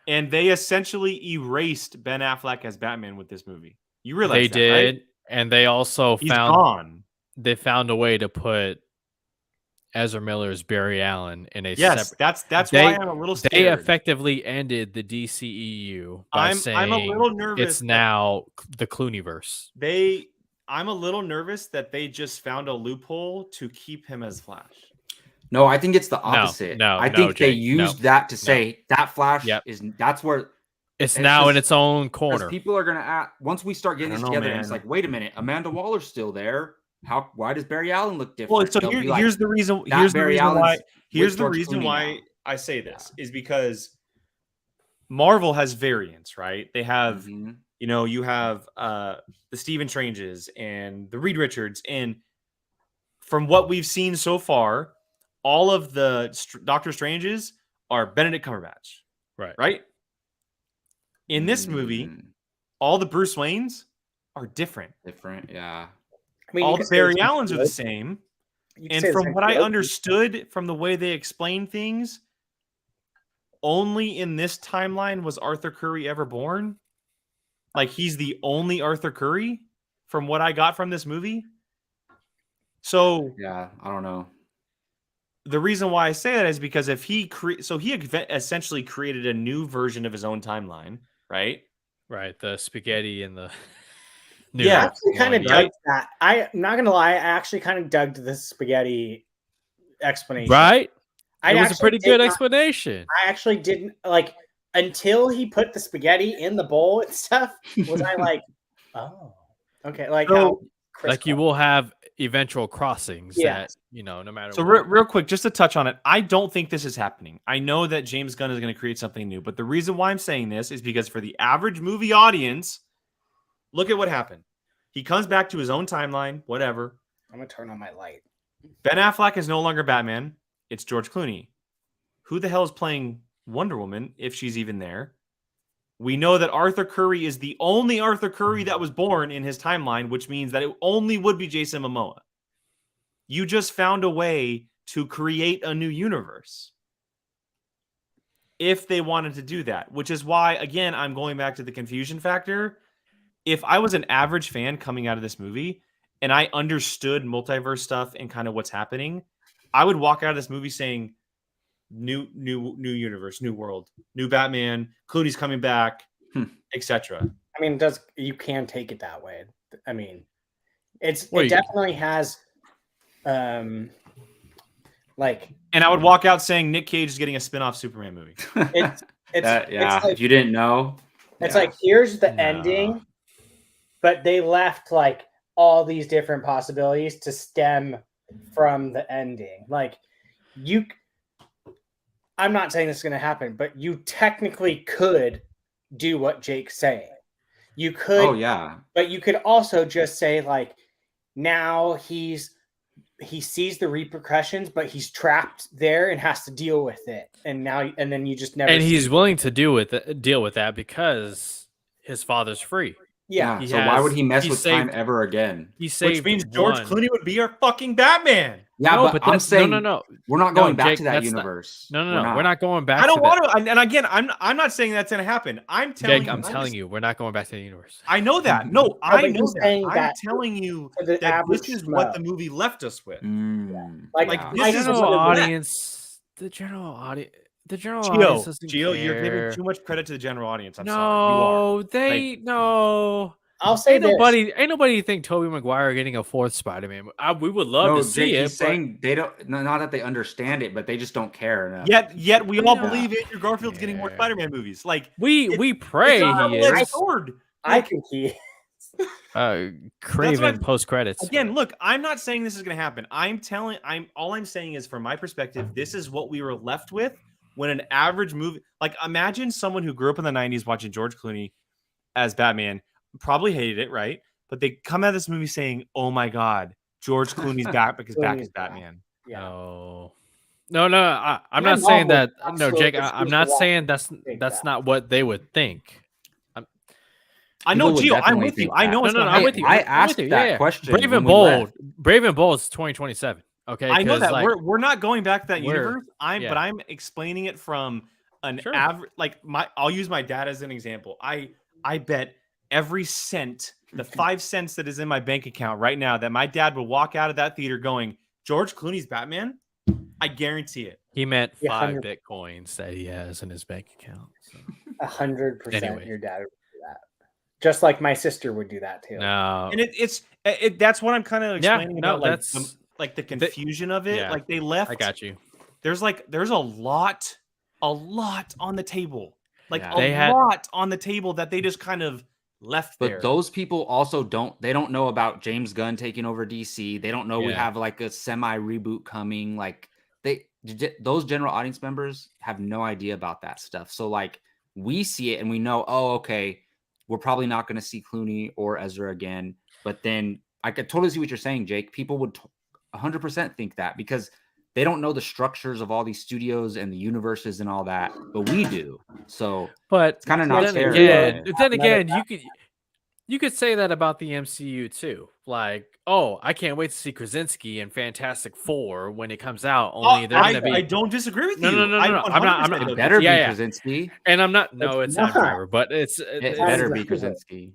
And they essentially erased Ben Affleck as Batman with this movie. You realize they did, right? And they also He's gone. they found a way to put Ezra Miller's Barry Allen in a Yes, separate. that's They- why I'm a little They scared. effectively ended the DCEU by saying I'm a little nervous it's that- now the Clooneyverse. I'm a little nervous that they just found a loophole to keep him as Flash. No, I think it's the opposite. no, I think they Jake, used that to say that Flash Yep. is that's where It's It's now in just- its own because corner. people are gonna act once we start getting I this don't know, together. And it's man. like, wait a minute, Amanda Waller's still there. Why does Barry Allen look different? Well, so They'll be like, here's the reason. that Here's the Barry reason why. Allen's Here's with the George reason Clooney why now. I say this is because Marvel has variants, right? They have, Mhm. you have the Stephen Stranges and the Reed Richards, and from what we've seen so far, all of the Doctor Stranges are Benedict Cumberbatch, Right. right? In this movie, Mm, all the Bruce Waynes are different. different, yeah. I mean, All you the could say Barry it's Allens are the good. same. You could And say the from same what for I Loki. understood from the way they explain things, only in this timeline was Arthur Curry ever born. Like he's the only Arthur Curry from what I got from this movie. So Yeah, I don't know. the reason why I say that is because if he essentially created a new version of his own timeline, right? Right. The spaghetti and the Yeah, I noodle actually kind of one, dug that. I'm not gonna lie, I actually kind of dug the spaghetti explanation. Right. I It was a actually pretty did good not- explanation. I actually didn't like until he put the spaghetti in the bowl and stuff. Was I like, oh, okay, like So- how Chris Like you will have eventual crossings Yes. that, no matter So what. real quick, just to touch on it, I don't think this is happening. I know that James Gunn is going to create something new, but the reason why I'm saying this is because for the average movie audience, look at what happened. He comes back to his own timeline, whatever. I'm gonna turn on my light. Ben Affleck is no longer Batman. It's George Clooney. Who the hell is playing Wonder Woman, if she's even there? We know that Arthur Curry is the only Arthur Curry that was born in his timeline, which means that it only would be Jason Momoa. You just found a way to create a new universe. If they wanted to do that, which is why, again, I'm going back to the confusion factor. If I was an average fan coming out of this movie and I understood multiverse stuff and kind of what's happening, I would walk out of this movie saying, new universe, new world, new Batman, Clooney's coming back, etc. I mean, you can take it that way. I mean, it Well, definitely has, like And I would walk out saying Nick Cage is getting a spin-off Superman movie. it's yeah, it's like, if you didn't know, it's yeah. like here's the Nah. ending, but they left like all these different possibilities to stem from the ending. Like I'm not saying this is going to happen, but you technically could do what Jake's saying. You could, Oh yeah, but you could also just say like, now he sees the repercussions, but he's trapped there and has to deal with it. And then you just never. And see he's it. willing to deal with that because his father's free. Yeah. He So why would has- he mess he with saved- time ever again? He saved Which means George one. Clooney would be our fucking Batman. Yeah, No, but I'm that's- saying no. we're not going back Jake, to that that's not- universe. No. We're not going back. I don't to want that. to. And again, I'm not saying that's going to happen. I'm telling Jake, you. I'm telling you, we're not going back to the universe. I know that. No, I but know he's that. saying I'm that telling you for the that average this is what Schmo. the movie left us with. Like, Like, yeah. this The is general what it left. audience. The general audience doesn't Gio, you're care. giving too much credit to the general audience. I'm sorry. No. I'll say Ain't this. nobody think Tobey Maguire getting a fourth Spider-Man. We would love No, to Jake, see it. he's saying they don't. Not that they understand it, but they just don't care enough. Yet we all Yeah. believe Andrew Garfield's getting more Yeah. Spider-Man movies. Like we pray it's a he double-edged is. sword. I think he. Craven post credits. Again, look, I'm not saying this is going to happen. All I'm saying is from my perspective, this is what we were left with when an average movie, like imagine someone who grew up in the 90s watching George Clooney as Batman, probably hated it, right? But they come out of this movie saying, "Oh my God, George Clooney's back because back Clooney's is back. Batman." Yeah. No. I'm My not saying mom that. would No, Jake. absolutely I'm not choose to saying think that's that. not what they would think. I know, People would Gio. I'm definitely with you. think I that. know it's No, not I'm with happening. you. I I'm with asked you. that Yeah. question. Brave when and we left. Bold. Brave and Bold is 2027. Okay, I know 'cause, that like, we're not going back to that we're- universe. But yeah. I'm explaining it from an Sure. average. Like I'll use my dad as an example. I bet every cent, the 5 cents that is in my bank account right now, that my dad would walk out of that theater going, George Clooney's Batman? I guarantee it. He meant 5 100 Bitcoins that he has in his bank account. So. 100%. Anyway. Your dad would do that. Just like my sister would do that too. No. And it's that's what I'm kind of explaining no, about, like, that's the confusion of it. yeah. Like, they left. I got you. There's a lot on the table. Like, Yeah. a lot on the table that they just kind of left there. But those people also don't know about James Gunn taking over DC. They don't know we have like a semi reboot coming. Like those general audience members have no idea about that stuff. So like we see it and we know, oh, okay, we're probably not going to see Clooney or Ezra again. But then I could totally see what you're saying, Jake. People would 100% think that because they don't know the structures of all these studios and the universes and all that, but we do. So, but it's kind of not fair. Then again, you could say that about the MCU too. Like, oh, I can't wait to see Krasinski in Fantastic Four when it comes out. Only they're gonna be. I don't disagree with you. No. I'm not. It better be Krasinski. And I'm not. No, it's not Driver, but it's better be Krasinski.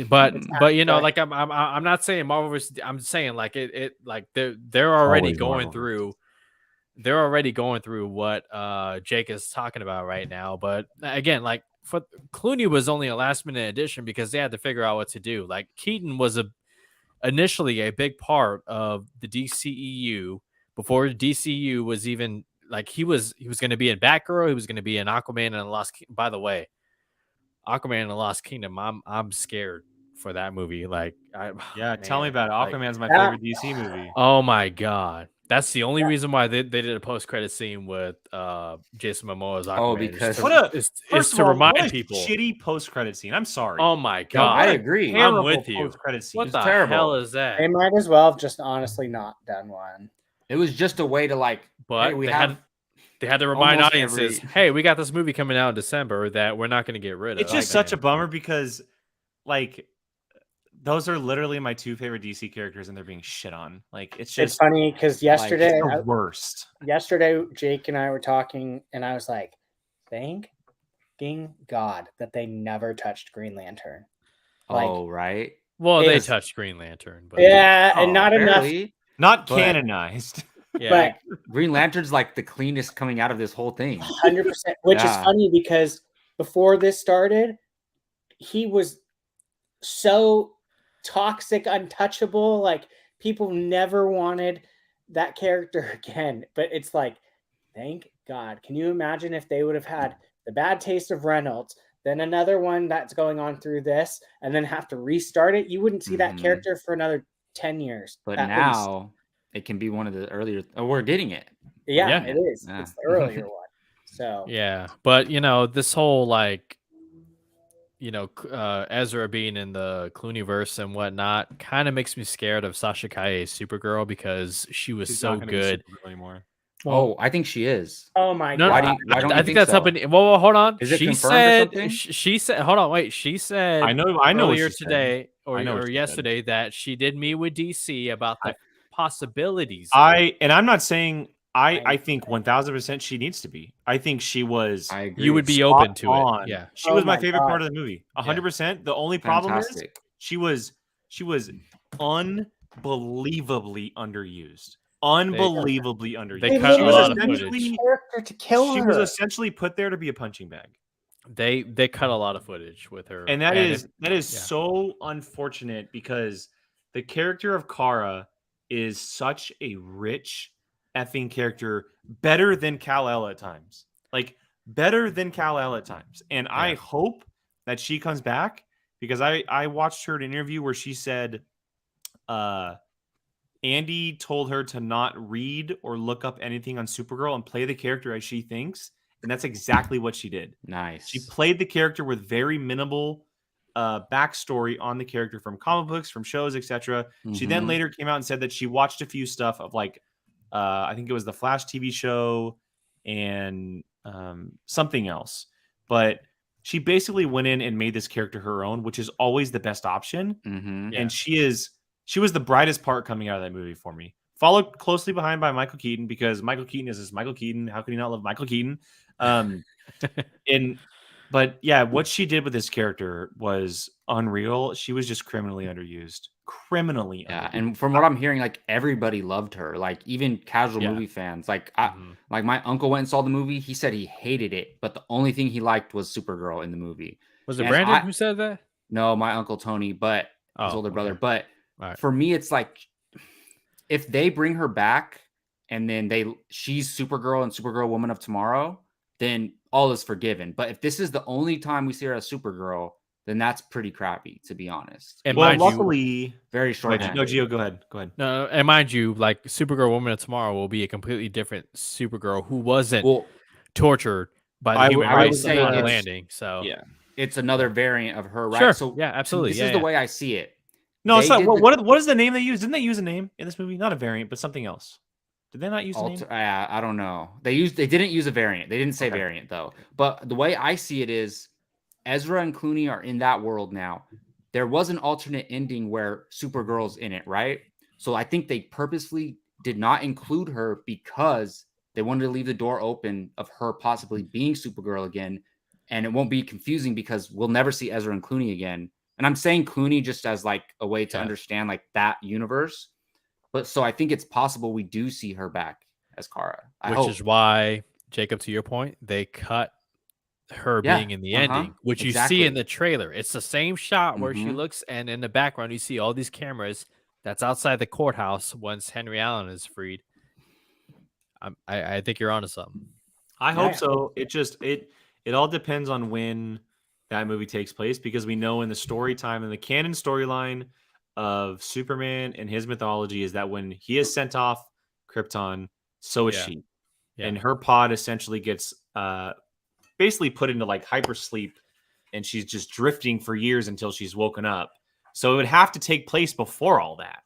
But you know, like I'm not saying Marvel versus. I'm saying like it like they're already going through. They're already going through what Jake is talking about right now. But again, like for Clooney was only a last minute addition because they had to figure out what to do. Like Keaton was initially a big part of the DCEU before DCU was even like he was going to be in Batgirl. He was going to be in Aquaman and the Lost. By the way, Aquaman and the Lost Kingdom. I'm scared for that movie. Like, tell me about it. Aquaman's my favorite DC movie. Oh my god. That's the only reason why they did a post-credit scene with Jason Momoa's Aquaman. Oh, because first of all, remind people. Shitty post-credit scene. I'm sorry. Oh my god, no, I agree. I'm with you. Post-credit scene. What the terrible. hell is that? They might as well have just honestly not done one. It was just a way to like. But hey, they had to remind audiences, hey, we got this movie coming out in December that we're not going to get rid of. It's just such a bummer because, like, those are literally my 2 favorite DC characters, and they're being shit on. Like, it's funny because yesterday, the worst. Yesterday, Jake and I were talking, and I was like, "Thanking God that they never touched Green Lantern." Like, right. Well, they touched Green Lantern, but and not barely. enough, not canonized. Yeah, but Green Lantern's like the cleanest coming out of this whole thing. 100%. Which is funny because before this started, he was so toxic, untouchable. Like people never wanted that character again. But it's like, thank God. Can you imagine if they would have had the bad taste of Reynolds, then another one that's going on through this, and then have to restart it? You wouldn't see that character for another 10 years. But now it can be one of the earlier. Oh, we're getting it. Yeah, it is. Yeah. It's the earlier one. So yeah, but you know, this whole like, you know, Ezra being in the Clooneyverse and whatnot kind of makes me scared of Sasha Calle's Supergirl because she's so good. Anymore. Oh, I think she is. Oh my God! Why don't I think that's so? up in. Well, hold on. Is it she confirmed said. or something? She said. Hold on. Wait. She said. I know. Earlier today or yesterday that she did meet with DC about the possibilities. I'm not saying. I think 1000% she needs to be. I think she was. I agree. You would be open to it. Yeah. She was my favorite part of the movie. 100%. The only problem is she was unbelievably underused. Unbelievably underused. They cut a lot of footage. Character to kill her. She was essentially put there to be a punching bag. They cut a lot of footage with her, and that is so unfortunate because the character of Kara is such a rich effing character, better than Kal-El at times. Like better than Kal-El at times. And I hope that she comes back because I watched her in an interview where she said Andy told her to not read or look up anything on Supergirl and play the character as she thinks. And that's exactly what she did. Nice. She played the character with very minimal backstory on the character from comic books, from shows, etc. She then later came out and said that she watched a few stuff of like, I think it was the Flash TV show and something else. But she basically went in and made this character her own, which is always the best option. And she was the brightest part coming out of that movie for me. Followed closely behind by Michael Keaton because Michael Keaton is Michael Keaton. How can you not love Michael Keaton? And But yeah, what she did with this character was unreal. She was just criminally underused. Criminally Yeah, underused. and from what I'm hearing, like everybody loved her. Like even casual Yeah. movie fans. Like Mhm. like my uncle went and saw the movie. He said he hated it, but the only thing he liked was Supergirl in the movie. Was it And Brandon who said that? no, my uncle Tony, but his Oh, older brother. okay. But All right. for me, it's like if they bring her back and then she's Supergirl and Supergirl Woman of Tomorrow, then all is forgiven. But if this is the only time we see her as Supergirl, then that's pretty crappy, to be honest. And Well, mind you, luckily, Very no, short-handed. Gio, go ahead. Go ahead. no, and mind you, like Supergirl Woman of Tomorrow will be a completely different Supergirl who wasn't Well, tortured by the I human would race say upon it's- landing. So Yeah. it's another variant of her, right? Sure. So Yeah, absolutely. This Yeah, is yeah. the way I see it. No, it's They not. did What is the name they used? Didn't they use a name in this movie? Not a variant, but something else. Did they not use a name? I don't know. They didn't use a variant. They didn't say Okay. variant though. But the way I see it is Ezra and Clooney are in that world now. There was an alternate ending where Supergirl's in it, right? So I think they purposely did not include her because they wanted to leave the door open of her possibly being Supergirl again. And it won't be confusing because we'll never see Ezra and Clooney again. And I'm saying Clooney just as like a way to understand like that universe. But so I think it's possible we do see her back as Kara. Which is why, Jacob, to your point, they cut her being in the ending, which you see in the trailer. It's the same shot where she looks, and in the background you see all these cameras. That's outside the courthouse once Henry Allen is freed. I think you're onto something. I hope so. It all depends on when that movie takes place, because we know in the story time and the canon storyline of Superman and his mythology is that when he is sent off Krypton, so is she. Yeah. And her pod essentially gets basically put into like hypersleep, and she's just drifting for years until she's woken up. So it would have to take place before all that.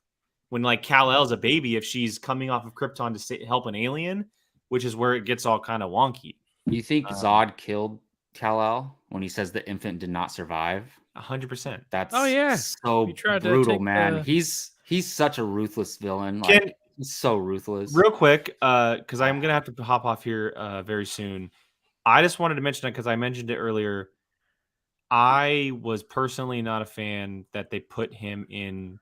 When like Kal-El's a baby, if she's coming off of Krypton to help an alien, which is where it gets all kind of wonky. You think Zod killed Kal-El when he says the infant did not survive? 100%. That's so brutal, man. He's such a ruthless villain. Like, he's so ruthless. Real quick, because I'm gonna have to hop off here very soon. I just wanted to mention it because I mentioned it earlier. I was personally not a fan that they put him in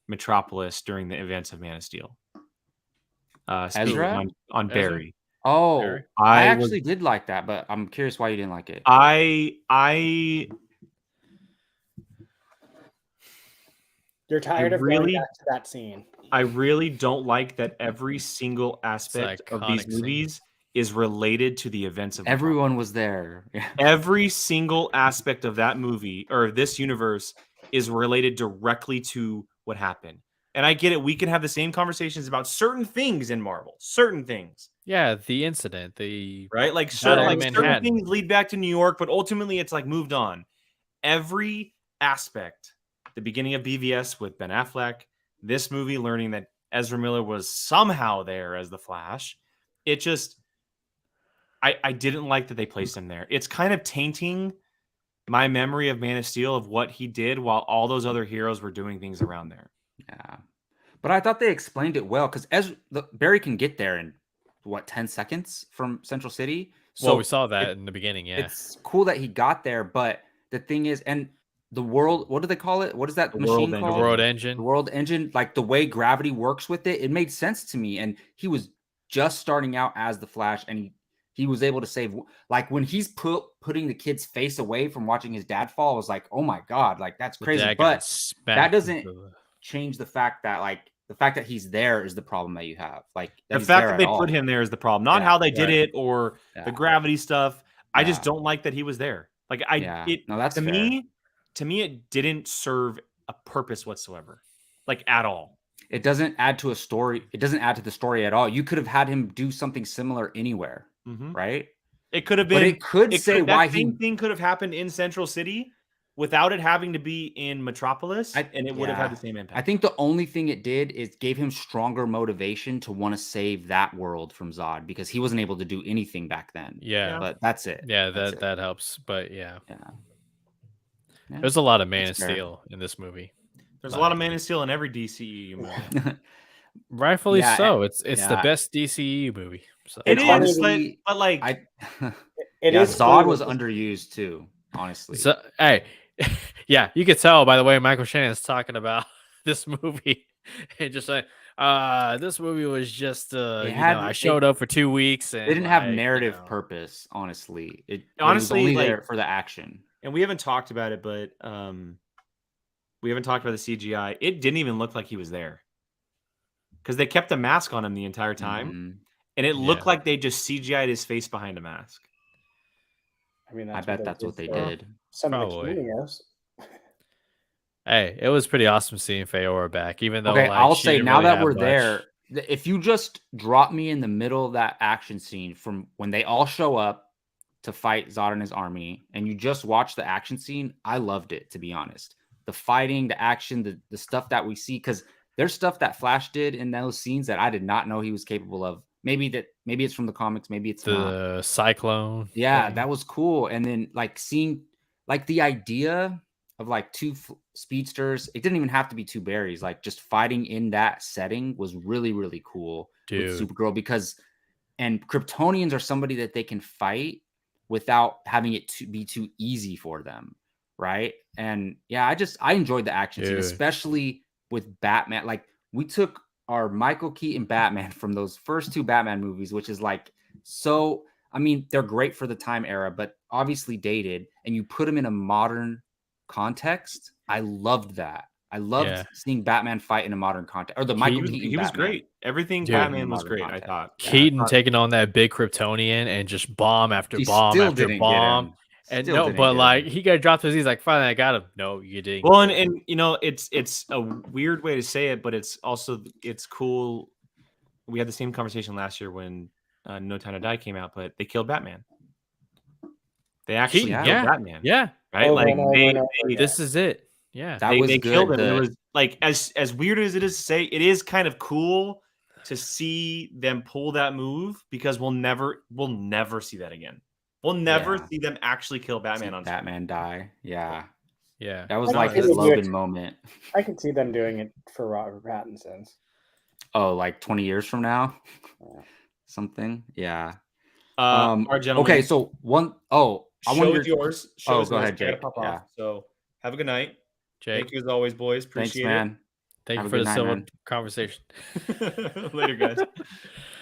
Metropolis during the events of Man of Steel. Ezra on Barry. Oh, Barry. I actually did like that, but I'm curious why you didn't like it. You're tired of going back to that scene. I really don't like that every single aspect of these movies is related to the events of everyone was there. Every single aspect of that movie or this universe is related directly to what happened. And I get it. We can have the same conversations about certain things in Marvel, certain things. Yeah, the incident, right, like certain things lead back to New York, but ultimately it's like moved on. Every aspect, the beginning of BVS with Ben Affleck, this movie learning that Ezra Miller was somehow there as the Flash, it just, I didn't like that they placed him there. It's kind of tainting my memory of Man of Steel of what he did while all those other heroes were doing things around there. Yeah, but I thought they explained it well because Barry can get there in 10 seconds from Central City. So we saw that in the beginning. Yeah, it's cool that he got there, but the thing is, and the world, what do they call it? What is that machine called? The world engine. The world engine, like the way gravity works with it, it made sense to me. And he was just starting out as the Flash, and he was able to save. Like when he's putting the kid's face away from watching his dad fall, I was like, oh my god, like that's crazy. But that doesn't change the fact that he's there is the problem that you have. Like the fact that they put him there is the problem, not how they did it or the gravity stuff. I just don't like that he was there. Like to me, it didn't serve a purpose whatsoever, like at all. It doesn't add to a story. It doesn't add to the story at all. You could have had him do something similar anywhere, right? It could have been. But it could say why same thing could have happened in Central City without it having to be in Metropolis, and it would have had the same impact. I think the only thing it did is gave him stronger motivation to want to save that world from Zod because he wasn't able to do anything back then. Yeah, but that's it. Yeah, that helps. But yeah. Yeah. There's a lot of Man of Steel in this movie. There's a lot of Man of Steel in every DCEU movie. Rightfully so. It's the best DCEU movie. So. It is, but like It Yeah, is Zod cool. was underused too, honestly. So, hey, yeah, you could tell by the way Michael Shannon's talking about this movie, and just like, this movie was just, I showed up for 2 weeks, and They didn't have like, narrative purpose, honestly. It was Honestly, only like- there for the action. And we haven't talked about it, but we haven't talked about the CGI. It didn't even look like he was there because they kept a mask on him the entire time, Mhm. and it looked Yeah. like they just CGI'd his face behind a mask. I mean, I bet that's what they for did. Some of the Probably. cameos. hey, it was pretty awesome seeing Feora back, even though Okay, like, I'll she say didn't now really that have we're much. there, if you just drop me in the middle of that action scene from when they all show up to fight Zod and his army, and you just watch the action scene, I loved it, to be honest. The fighting, the action, the stuff that we see, because there's stuff that Flash did in those scenes that I did not know he was capable of. Maybe it's from the comics, maybe it's not. The cyclone. Yeah, thing. that was cool. And then like seeing like the idea of like two speedsters, it didn't even have to be two berries. Like just fighting in that setting was really, really cool with Dude. Supergirl because and Kryptonians are somebody that they can fight without having it to be too easy for them, right? And yeah, I enjoyed the action scene, Dude. especially with Batman. Like we took our Michael Keaton Batman from those first two Batman movies, which is like so. I mean, they're great for the time era, but obviously dated, and you put them in a modern context. I loved that. I loved seeing Batman fight in a modern context, or the Michael Keaton. He was Batman. great. Everything Dude, Batman was modern great. context. I thought Keaton taking on that big Kryptonian and just bomb after He bomb still after didn't bomb. get him. And Still no, didn't but get like him. he got dropped his. He's like, finally, I got him. No, you didn't. Well, get him. and you know, it's a weird way to say it, but it's cool. We had the same conversation last year when No Time to Die came out, but they killed Batman. They actually Keaton, killed Batman. yeah. Right? Over Like and over and over again. This is it. Yeah. That was they good. killed him. And it was like as weird as it is to say, it is kind of cool to see them pull that move because we'll never see that again. We'll never see them actually kill Batman on screen. Batman die. Yeah. Yeah. That was I like think his they would do Logan it. moment. I could see them doing it for Robert Pattinson's. Oh, like 20 years from now? Yeah. Something. Yeah. All right, gentlemen. Okay, so I Show want is yours. Show is go yours. ahead, I gotta Jake. pop Yeah. off. So have a good night. Jake, Thank you as always, boys. Thanks, Appreciate man. thank Have you a for good the night, civil man. conversation. it. Later, guys.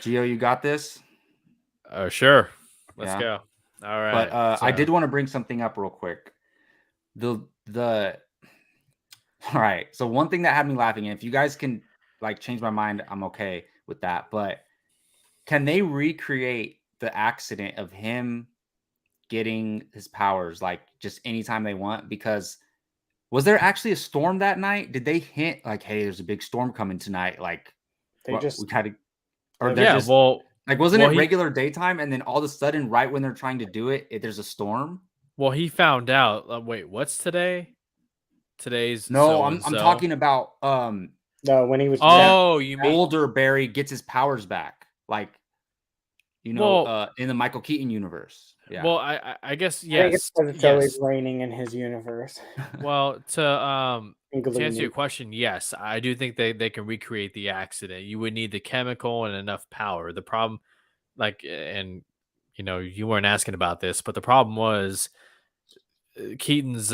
Gio, you got this? Sure. Let's Yeah. go. All right. But I did want to bring something up real quick. All right. So one thing that had me laughing, and if you guys can like change my mind, I'm okay with that. But can they recreate the accident of him getting his powers like just anytime they want? Because was there actually a storm that night? Did they hint like, hey, there's a big storm coming tonight? Like They just we kind of or Yeah, they're just well, like wasn't well, it he- regular daytime and then all of a sudden right when they're trying to do it, there's a storm? well, he found out. Wait, what's today? Today's No, I'm so-and-so? talking about no when he was Oh, you mean older Barry gets his powers back, like in the Michael Keaton universe. Yeah. Well, I guess I think it's yes. because it's always raining in his universe. Well, to answer Gloomy. your question, yes, I do think they can recreate the accident. You would need the chemical and enough power. The problem, like, and you weren't asking about this, but the problem was Keaton's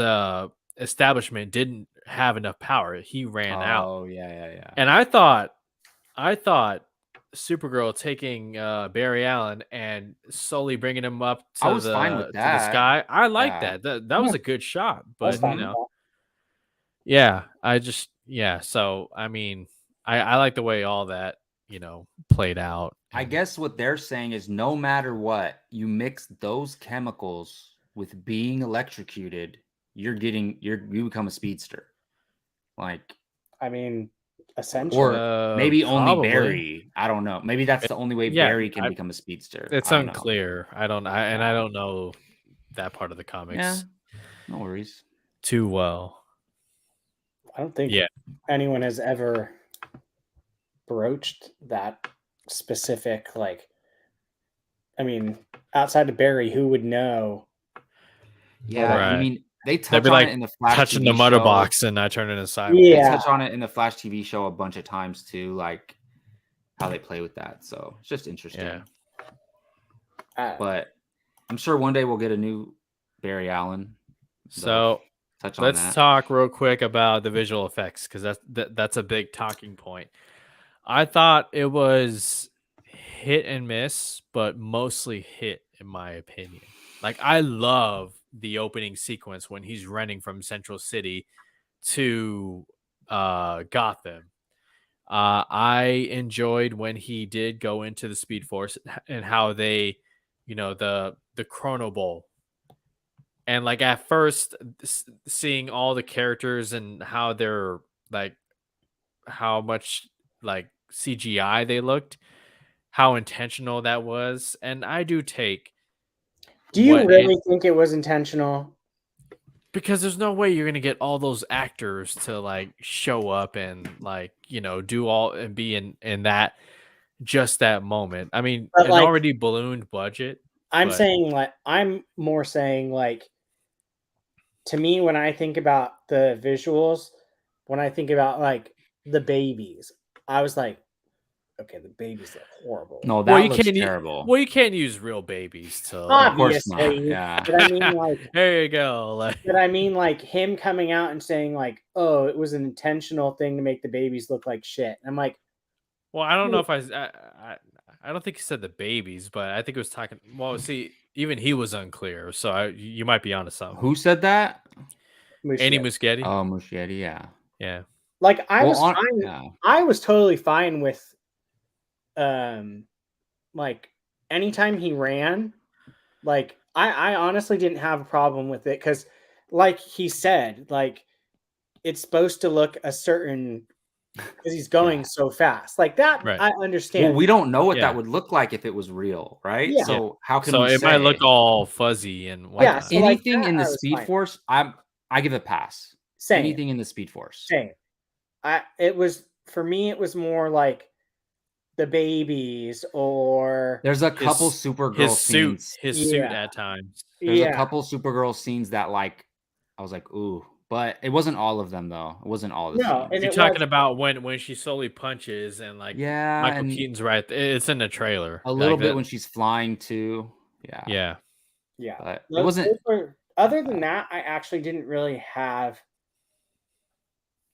establishment didn't have enough power. He ran out. Oh yeah. And I thought Supergirl taking Barry Allen and slowly bringing him up to I was fine with to the that. sky. I like Yeah. that. That was a good shot. That's But fine. yeah, So I mean, I like the way all that played out. I guess what they're saying is no matter what, you mix those chemicals with being electrocuted, you become a speedster. Like, I mean, essentially. or maybe only probably. Barry. I don't know. Maybe that's the only way Yeah, Barry can become a speedster. It's I don't know. unclear. I don't know that part of the comics Yeah, no worries. too well. I don't think anyone has ever broached that specific, like, I mean, outside of Barry, who would know? Yeah, Right. I mean, they They'd touch be on like it in the Flash touching TV the mutter show. box and not turning it sideways. They Yeah. touch on it in the Flash TV show a bunch of times too, like how they play with that. So it's just interesting. Yeah. But I'm sure one day we'll get a new Barry Allen. So touch on let's that. talk real quick about the visual effects because that's a big talking point. I thought it was hit and miss, but mostly hit in my opinion. Like I love the opening sequence when he's running from Central City to Gotham. I enjoyed when he did go into the Speed Force and how they, the Chrono Bowl. And like at first, seeing all the characters and how they're like, how much like CGI they looked, how intentional that was, and I do take. Do you really think it was intentional? Because there's no way you're gonna get all those actors to like show up and like do all and be in that just that moment. I mean, But, an like, already ballooned budget. I'm but- saying like I'm more saying like to me when I think about the visuals, when I think about like the babies, I was like, okay, the babies look horrible. No, that looks terrible. Well, you can't use real babies to. Of course not. Obviously, Yeah. but I mean like There you go. Like, but I mean like him coming out and saying like, oh, it was an intentional thing to make the babies look like shit. And I'm like, well, I don't know if I don't think he said the babies, but I think it was talking. Well, see, even he was unclear, so you might be onto something. Who said that? Andy Muschietti. Oh, Muschietti, yeah. Yeah. Like I was fine. Yeah. I was totally fine with like anytime he ran, like I honestly didn't have a problem with it because like he said, like it's supposed to look a certain because he's going so fast. Like that, Right. I understand. Well, we don't know what that would look like if it was real, right? Yeah. So how can So we it say? might look all fuzzy and whatnot. Yeah, so like anything that, in the I was Speed fine. Force, I give a pass. Same. Anything in the Speed Force. Same. It was for me. It was more like the babies or There's a couple Supergirl scenes. His suit at times. There's a couple Supergirl scenes that like I was like, ooh, but it wasn't all of them though. It wasn't all of them. No, and You're talking about when she slowly punches and like Michael Keaton's right. It's in the trailer. A little bit when she's flying too. Yeah. But it wasn't. Other than that, I actually didn't really have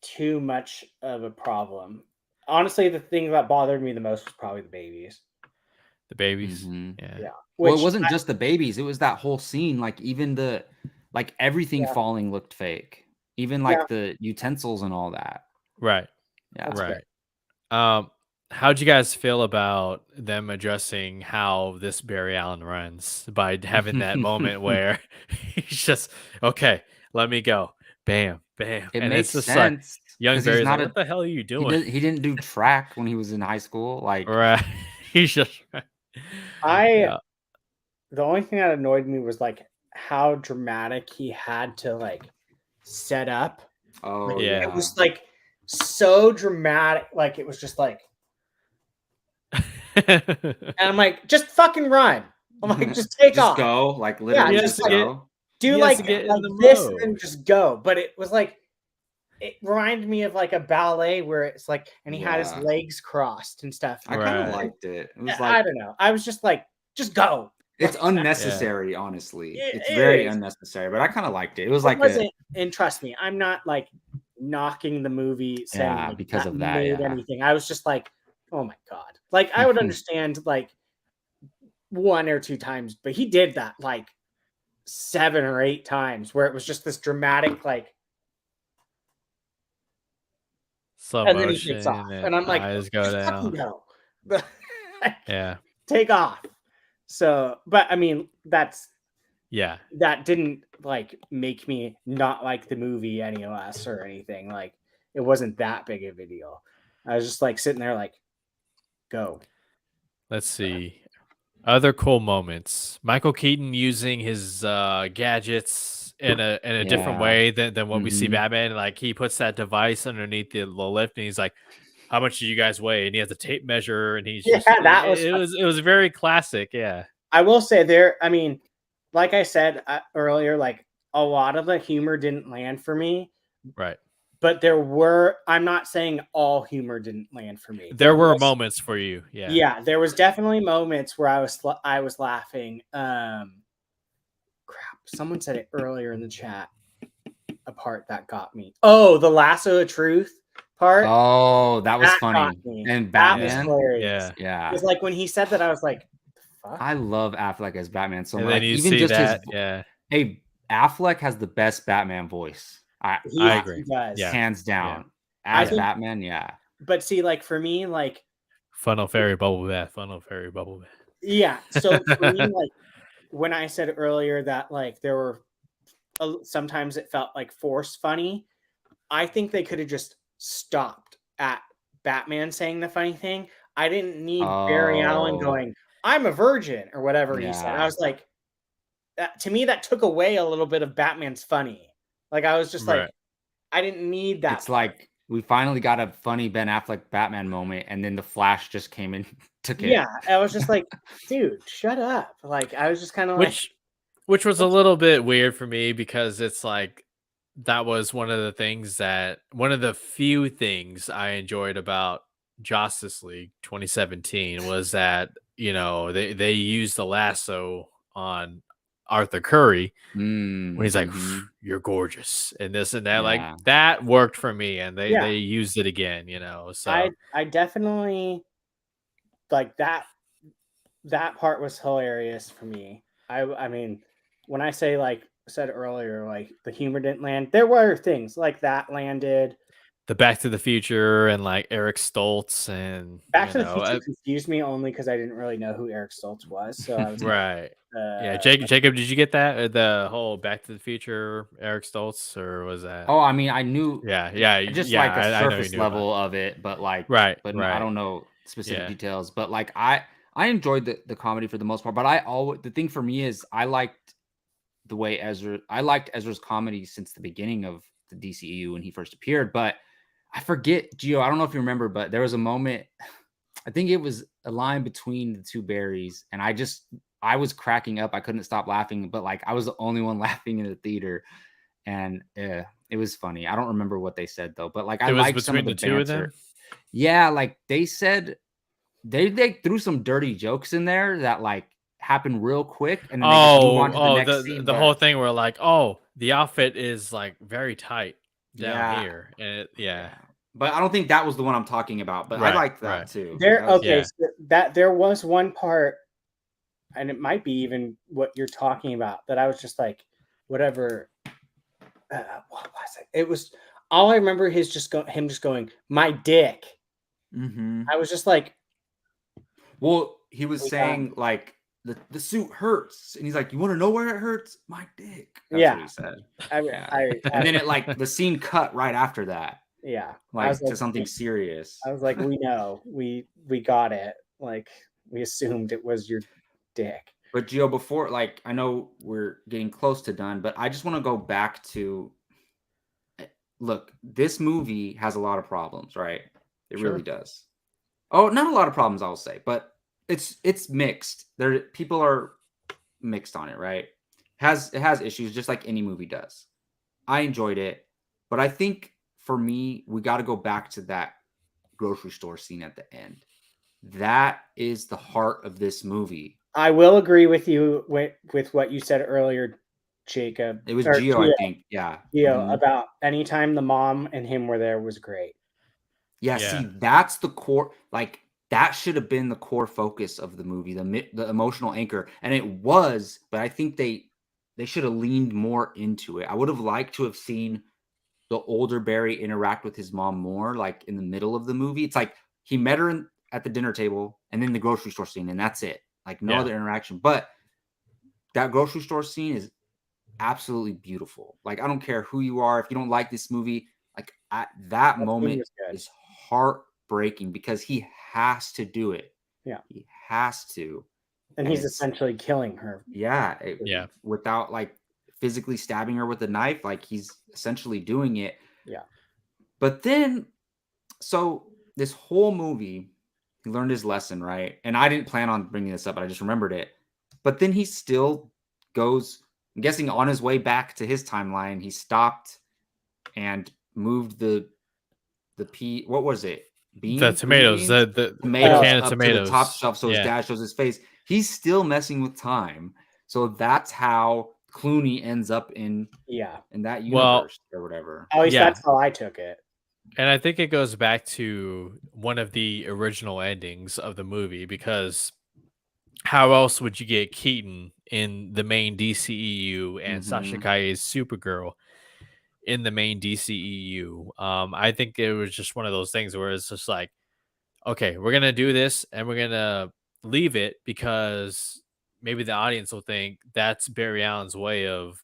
too much of a problem. Honestly, the thing that bothered me the most was probably the babies. The babies, yeah. Well, it wasn't just the babies; it was that whole scene. Like even everything falling looked fake. Even like the utensils and all that. Right. Yeah. Right. How'd you guys feel about them addressing how this Barry Allen runs by having that moment where he's just okay, let me go, bam, bam. It and makes it's just sense. Like, young Barry's like, not what the hell are you doing? He didn't do track when he was in high school. Like, right. He's just. The only thing that annoyed me was like how dramatic he had to like set up. Oh yeah. It was like so dramatic. Like it was just like. And I'm like, just fucking run. I'm like, just take off. Go. Like literally just go. Do like this and just go. But it was like, it reminded me of like a ballet where it's like, and he had his legs crossed and stuff. I kind of liked it. It was like, I don't know. I was just like, just go. It's unnecessary, honestly. It's very unnecessary, but I kind of liked it. It was like and trust me, I'm not like knocking the movie saying like, because of that anything. I was just like, oh my god. Like I would understand like 1 or 2 times, but he did that like 7 or 8 times where it was just this dramatic like slow and then he motion takes off. And I'm like, eyes go down. Yeah. Take off. So, but I mean, that didn't like make me not like the movie any less or anything. Like it wasn't that big of a deal. I was just like sitting there like, go. Let's see. Other cool moments. Michael Keaton using his gadgets in a different way than what we see Batman. Like he puts that device underneath the lift and he's like, how much do you guys weigh? And he has a tape measure and he's just it was very classic. Yeah. I will say I mean, like I said earlier, like a lot of the humor didn't land for me. Right. But I'm not saying all humor didn't land for me. There were moments for you. Yeah. Yeah. There was definitely moments where I was laughing. Someone said it earlier in the chat. A part that got me. Oh, the lasso of truth part. Oh, that was That funny. got me. And That was Batman. hilarious. Yeah. It was like when he said that, I was like, fuck? I love Affleck as Batman so And much. then Like, you even see just that, his hey, Affleck has the best Batman voice. I agree. He does. Yeah. Hands down. I As think- Batman, yeah. But see, like for me, like Funnel Fairy Bubble Bath, Funnel Fairy Bubble Bath. yeah. So for me, like when I said earlier that like there were sometimes it felt like forced funny, I think they could have just stopped at Batman saying the funny thing. I didn't need Barry Allen going, "I'm a virgin" or whatever he said. I was like, that to me that took away a little bit of Batman's funny. Like I was just like, I didn't need that. It's like we finally got a funny Ben Affleck Batman moment, and then the Flash just came in, took it. Yeah, I was just like, dude, shut up. Like I was just kind of like, which was a little bit weird for me because it's like that was one of the few things I enjoyed about Justice League 2017 was that, you know, they used the lasso on Arthur Curry when he's like, "You're gorgeous," and this and that. Yeah. Like that worked for me, and they used it again, you know. So I definitely like that. That part was hilarious for me. I mean, when I say like I said earlier, like the humor didn't land. There were things like that landed. The Back to the Future and like Eric Stoltz and Back to the Future confused me only because I didn't really know who Eric Stoltz was. So I was right. Yeah, Jacob, did you get that? The whole Back to the Future Eric Stoltz, or was that? Oh, I mean, I knew. Yeah, just yeah, like a surface level about of it, but like, right. I don't know specific details. But like, I enjoyed the comedy for the most part. But the thing for me is I liked the way I liked Ezra's comedy since the beginning of the DCEU when he first appeared. But I forget, Gio, I don't know if you remember, but there was a moment, I think it was a line between the two Barrys, and I was cracking up. I couldn't stop laughing, but like I was the only one laughing in the theater, and it was funny. I don't remember what they said though, but like I liked some of the two of them. Yeah, like they said they threw some dirty jokes in there that like happened real quick, and then they just move on to the next scene. The whole thing where like, oh, the outfit is like very tight down here, and but I don't think that was the one I'm talking about. But I liked that too. So that there was one part, and it might be even what you're talking about, that I was just like, whatever. What was it? It was all I remember. Him just going, "My dick." I was just like, well, he was saying like the suit hurts, and he's like, "You want to know where it hurts? My dick." That's what he said. And then it like the scene cut right after that. Yeah, like to something serious. I was like, we know, we got it. Like we assumed it was your dick. But Gio, before, like, I know we're getting close to done, but I just want to go back to, look, this movie has a lot of problems, right? It really does. Oh, not a lot of problems, I'll say, but it's mixed. People are mixed on it, right? It has issues just like any movie does. I enjoyed it, but I think for me, we got to go back to that grocery store scene at the end. That is the heart of this movie. I will agree with you with what you said earlier, Jacob. It was Gio, I think. Yeah. Gio, about anytime the mom and him were there was great. Yeah, see, that's the core. Like, that should have been the core focus of the movie, the emotional anchor. And it was, but I think they should have leaned more into it. I would have liked to have seen the older Barry interact with his mom more, like in the middle of the movie. It's like he met her at the dinner table and then the grocery store scene, and that's it. Like no other interaction. But that grocery store scene is absolutely beautiful. Like I don't care who you are, if you don't like this movie, like that moment is heartbreaking because he has to do it. Yeah, he has to, and he's essentially killing her. Yeah, without like physically stabbing her with a knife, like he's essentially doing it. Yeah. But then, so this whole movie, he learned his lesson, right? And I didn't plan on bringing this up, but I just remembered it. But then he still goes, I'm guessing on his way back to his timeline, he stopped and moved the what was it? Beans? The tomatoes, the tomatoes can of up tomatoes to the top shelf, so his dad shows his face. He's still messing with time. So that's how Clooney ends up in that universe or whatever. At least that's how I took it. And I think it goes back to one of the original endings of the movie, because how else would you get Keaton in the main DCEU and Sasha Calle's Supergirl in the main DCEU? I think it was just one of those things where it's just like, okay, we're going to do this and we're going to leave it because maybe the audience will think that's Barry Allen's way of,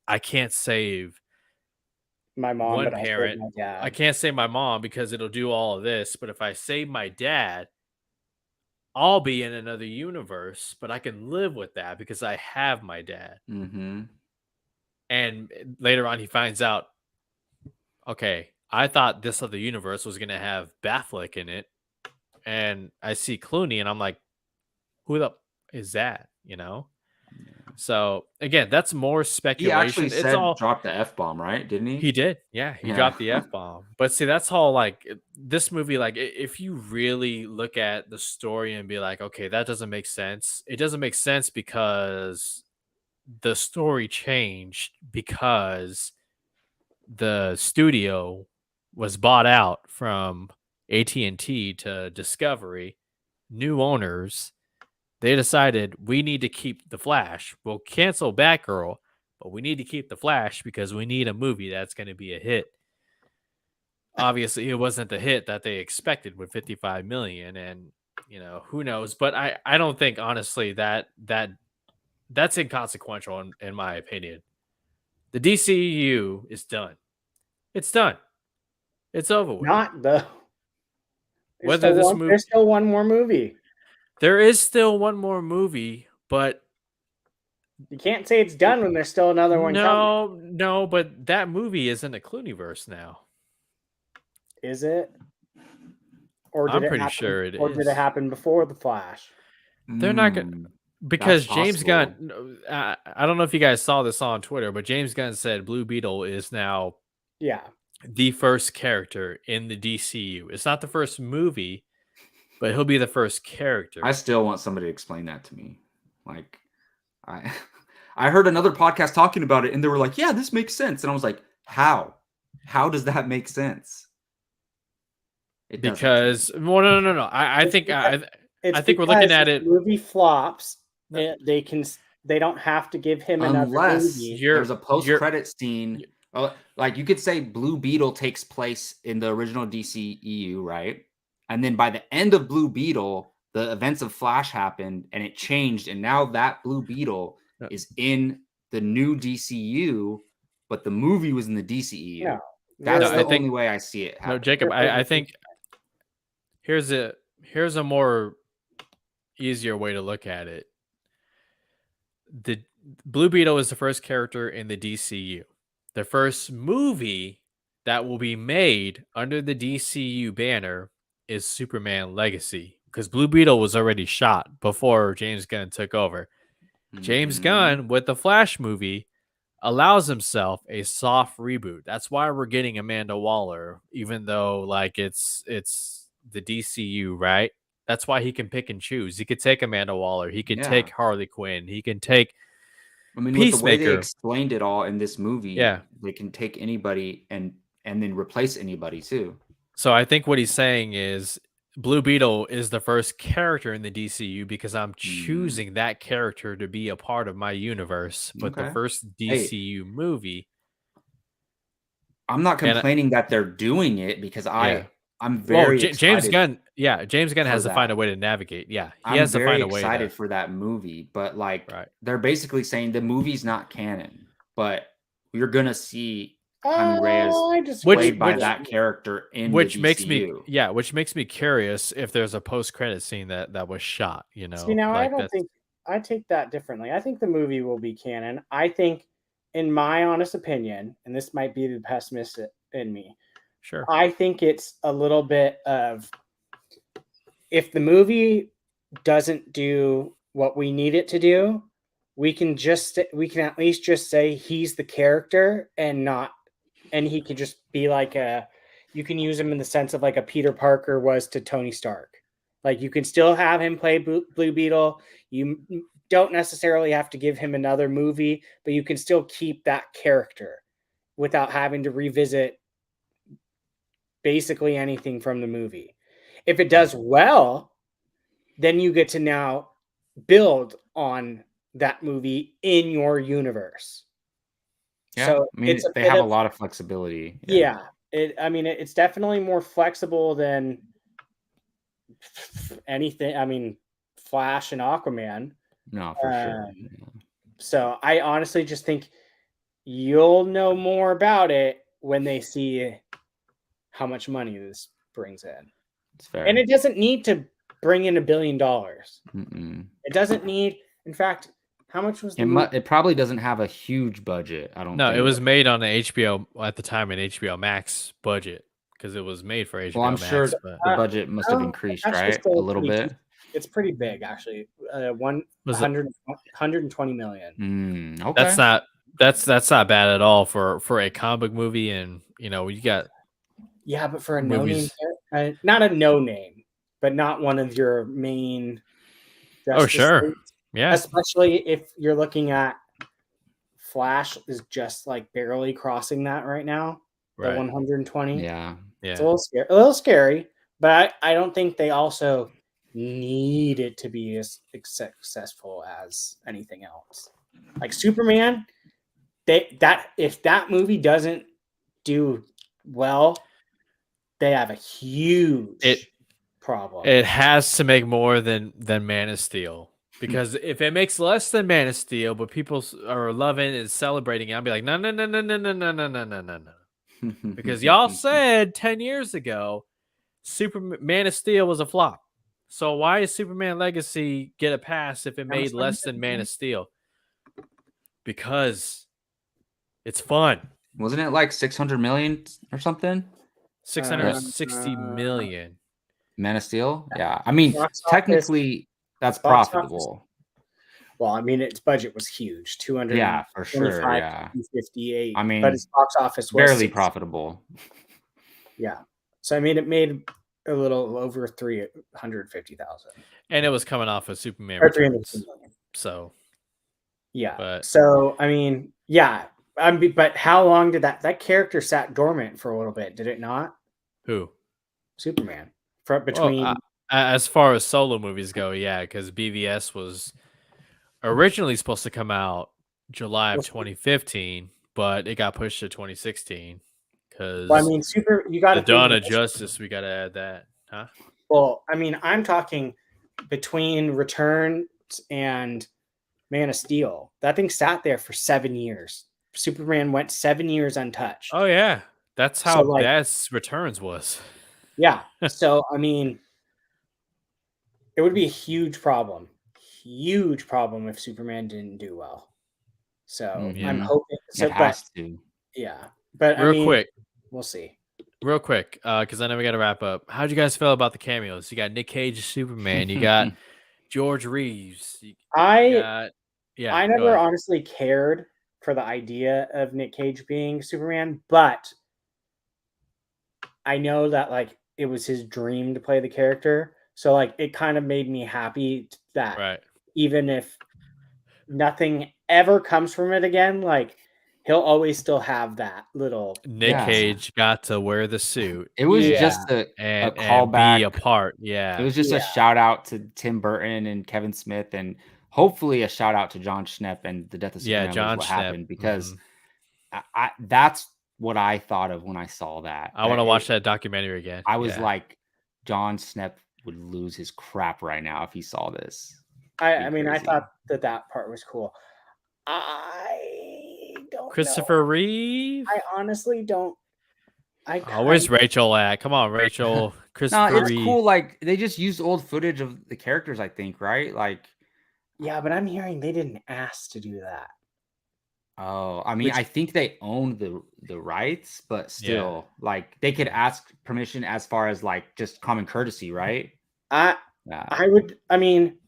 I can't save my mom, one but parent. my dad. I can't save my mom because it'll do all of this. But if I save my dad, I'll be in another universe, but I can live with that because I have my dad. And later on, he finds out, okay, I thought this other universe was going to have Batfleck in it. And I see Clooney and I'm like, who the is that? You know? So again, that's more speculation. He actually dropped the F-bomb, right? Didn't he? He did. Yeah, he dropped the F-bomb. But see, that's all like this movie, like if you really look at the story and be like, okay, that doesn't make sense. It doesn't make sense because the story changed because the studio was bought out from AT&T to Discovery, new owners. They decided we need to keep the Flash. We'll cancel Batgirl, but we need to keep the Flash because we need a movie that's going to be a hit. Obviously, it wasn't the hit that they expected with $55 million, and you know who knows. But I don't think honestly that's inconsequential in my opinion. The DCEU is done. It's done. It's over with. Not though. There's still one more movie. There is still one more movie, but you can't say it's done when there's still another one coming. No, but that movie is in the Clooneyverse now. Is it? Or I'm pretty sure it is. Or did it happen before The Flash? They're not going to... Because James Gunn... I don't know if you guys saw this on Twitter, but James Gunn said Blue Beetle is now the first character in the DCU. It's not the first movie, but he'll be the first character. I still want somebody to explain that to me. Like, I heard another podcast talking about it, and they were like, "Yeah, this makes sense." And I was like, "How? How does that make sense?" Because no. I think we're looking at it. The movie flops. They don't have to give him another movie. There's a post-credit scene. Like you could say, Blue Beetle takes place in the original DCEU, right? And then by the end of Blue Beetle, the events of Flash happened and it changed. And now that Blue Beetle is in the new DCU, but the movie was in the DCEU. No. That's the only way I see it happen. No, Jacob, I think here's a more easier way to look at it. The Blue Beetle is the first character in the DCU. The first movie that will be made under the DCU banner is Superman Legacy, because Blue Beetle was already shot before James Gunn took over. James Gunn, with the Flash movie, allows himself a soft reboot. That's why we're getting Amanda Waller, even though like it's the DCU, right? That's why he can pick and choose. He could take Amanda Waller. He could take Harley Quinn. He can take Peacemaker. With the way they explained it all in this movie, they can take anybody and then replace anybody too. So I think what he's saying is Blue Beetle is the first character in the DCU because I'm choosing that character to be a part of my universe. But the first DCU movie... I'm not complaining that they're doing it because I'm very excited. James Gunn has to find a way to navigate. Yeah, he has to find a way. I'm very excited for that movie, but like they're basically saying the movie's not canon, but you're going to see Jaime Reyes played by that character in the DCU. Which makes me curious if there's a post-credit scene that was shot. You know, see, now like I take that differently. I think the movie will be canon. I think, in my honest opinion, and this might be the pessimist in me, I think it's a little bit of, if the movie doesn't do what we need it to do, we can at least just say he's the character and he could just be like you can use him in the sense of like a Peter Parker was to Tony Stark. Like you can still have him play Blue Beetle. You don't necessarily have to give him another movie, but you can still keep that character without having to revisit basically anything from the movie. If it does well, then you get to now build on that movie in your universe. Yeah, So I mean, it's a they bit have a of, lot of flexibility. yeah. It's definitely more flexible than anything. I mean, Flash and Aquaman. No, for sure. So I honestly just think you'll know more about it when they see how much money this brings in. It's fair. And it doesn't need to bring in $1 billion. Mm-mm. It doesn't need. In fact, how much was the It probably doesn't have a huge budget. I don't No, think. it was made on the HBO at the time, an HBO Max budget because it was made for HBO Well, I'm Max. sure but the budget must have increased, actually right? still A little bit. It's pretty big, actually. Was it- 120 million. Okay. that's not bad at all for a comic book movie, and you know you got Yeah, but for a no name, movies. not a no name, but not one of your main. Oh, sure. Leagues. Yeah, Especially if you're looking at Flash is just like barely crossing that right now. The right. 120. Yeah. It's a little scary, but I don't think they also need it to be as successful as anything else. Like Superman, if that movie doesn't do well, they have a huge problem. It has to make more than Man of Steel. Because if it makes less than Man of Steel, but people are loving and celebrating it, I'll be like, no. Because y'all said 10 years ago, Man of Steel was a flop. So why is Superman Legacy get a pass if it made less than Man of Steel? Because it's fun. Wasn't it like 600 million or something? 660 million. Man of Steel? Yeah. I mean, technically, that's box profitable. Well, I mean, its budget was huge, 200. Yeah, for sure. Yeah, 258. I mean, but its box office was barely profitable. Yeah, so I mean, it made a little over 350,000, and it was coming off of Superman or 300 million. So, yeah. But, so I mean, yeah. But how long did that character sat dormant for a little bit? Did it not? Who? Superman. Between. As far as solo movies go, yeah, because BVS was originally supposed to come out July of 2015, but it got pushed to 2016 because I mean, you got the Dawn of Justice. We got to add that, huh? Well, I mean, I'm talking between Returns and Man of Steel. That thing sat there for 7 years. Superman went 7 years untouched. Oh yeah, that's how that's Returns was. Yeah. So I mean, it would be a huge problem if Superman didn't do well. So I'm hoping it has to. Yeah, but real quick, we'll see. Real quick, because I know we got to wrap up. How'd you guys feel about the cameos? You got Nick Cage as Superman. You got George Reeves. I never honestly cared for the idea of Nick Cage being Superman, but I know that like it was his dream to play the character. So like it kind of made me happy that even if nothing ever comes from it again, like he'll always still have that little. Nick Cage got to wear the suit. It was just a callback. Be a part. Yeah. It was just a shout out to Tim Burton and Kevin Smith, and hopefully a shout out to John Schnepp and the death of Superman. John what Schnepp. Happened, because that's what I thought of when I saw that. I want to watch that documentary again. I was like, John Schnepp would lose his crap right now if he saw this. I mean, I thought that part was cool. I don't Christopher Reeve? I honestly don't. Where's Rachel at? Come on, Rachel. Christopher Reeve. It's cool. Like, they just used old footage of the characters, I think, right? Like, yeah, but I'm hearing they didn't ask to do that. Oh, I mean, I think they own the rights, but still, like, they could ask permission as far as like just common courtesy, right? I mean,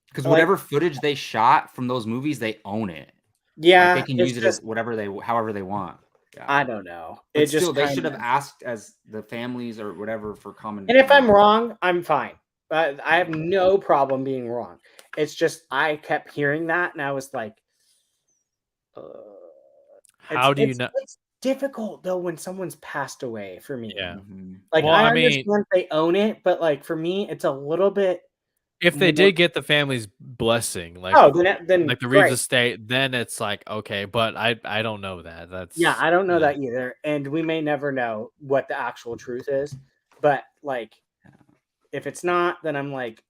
because whatever footage they shot from those movies, they own it. Yeah, like, they can use it as however they want. Yeah. I don't know. But still, they should have asked as the families or whatever for common. And if I'm wrong, I'm fine. I have no problem being wrong. It's just I kept hearing that, and I was like, How do you know? It's difficult though when someone's passed away for me. Yeah. Like Well, I I mean, understand they own it, but like for me, it's a little bit. if they more- did get the family's blessing, like oh, then like the great. Reeves estate, then it's like okay, but I don't know that. That's Yeah, I don't know that either, and we may never know what the actual truth is. But like, if it's not, then I'm like,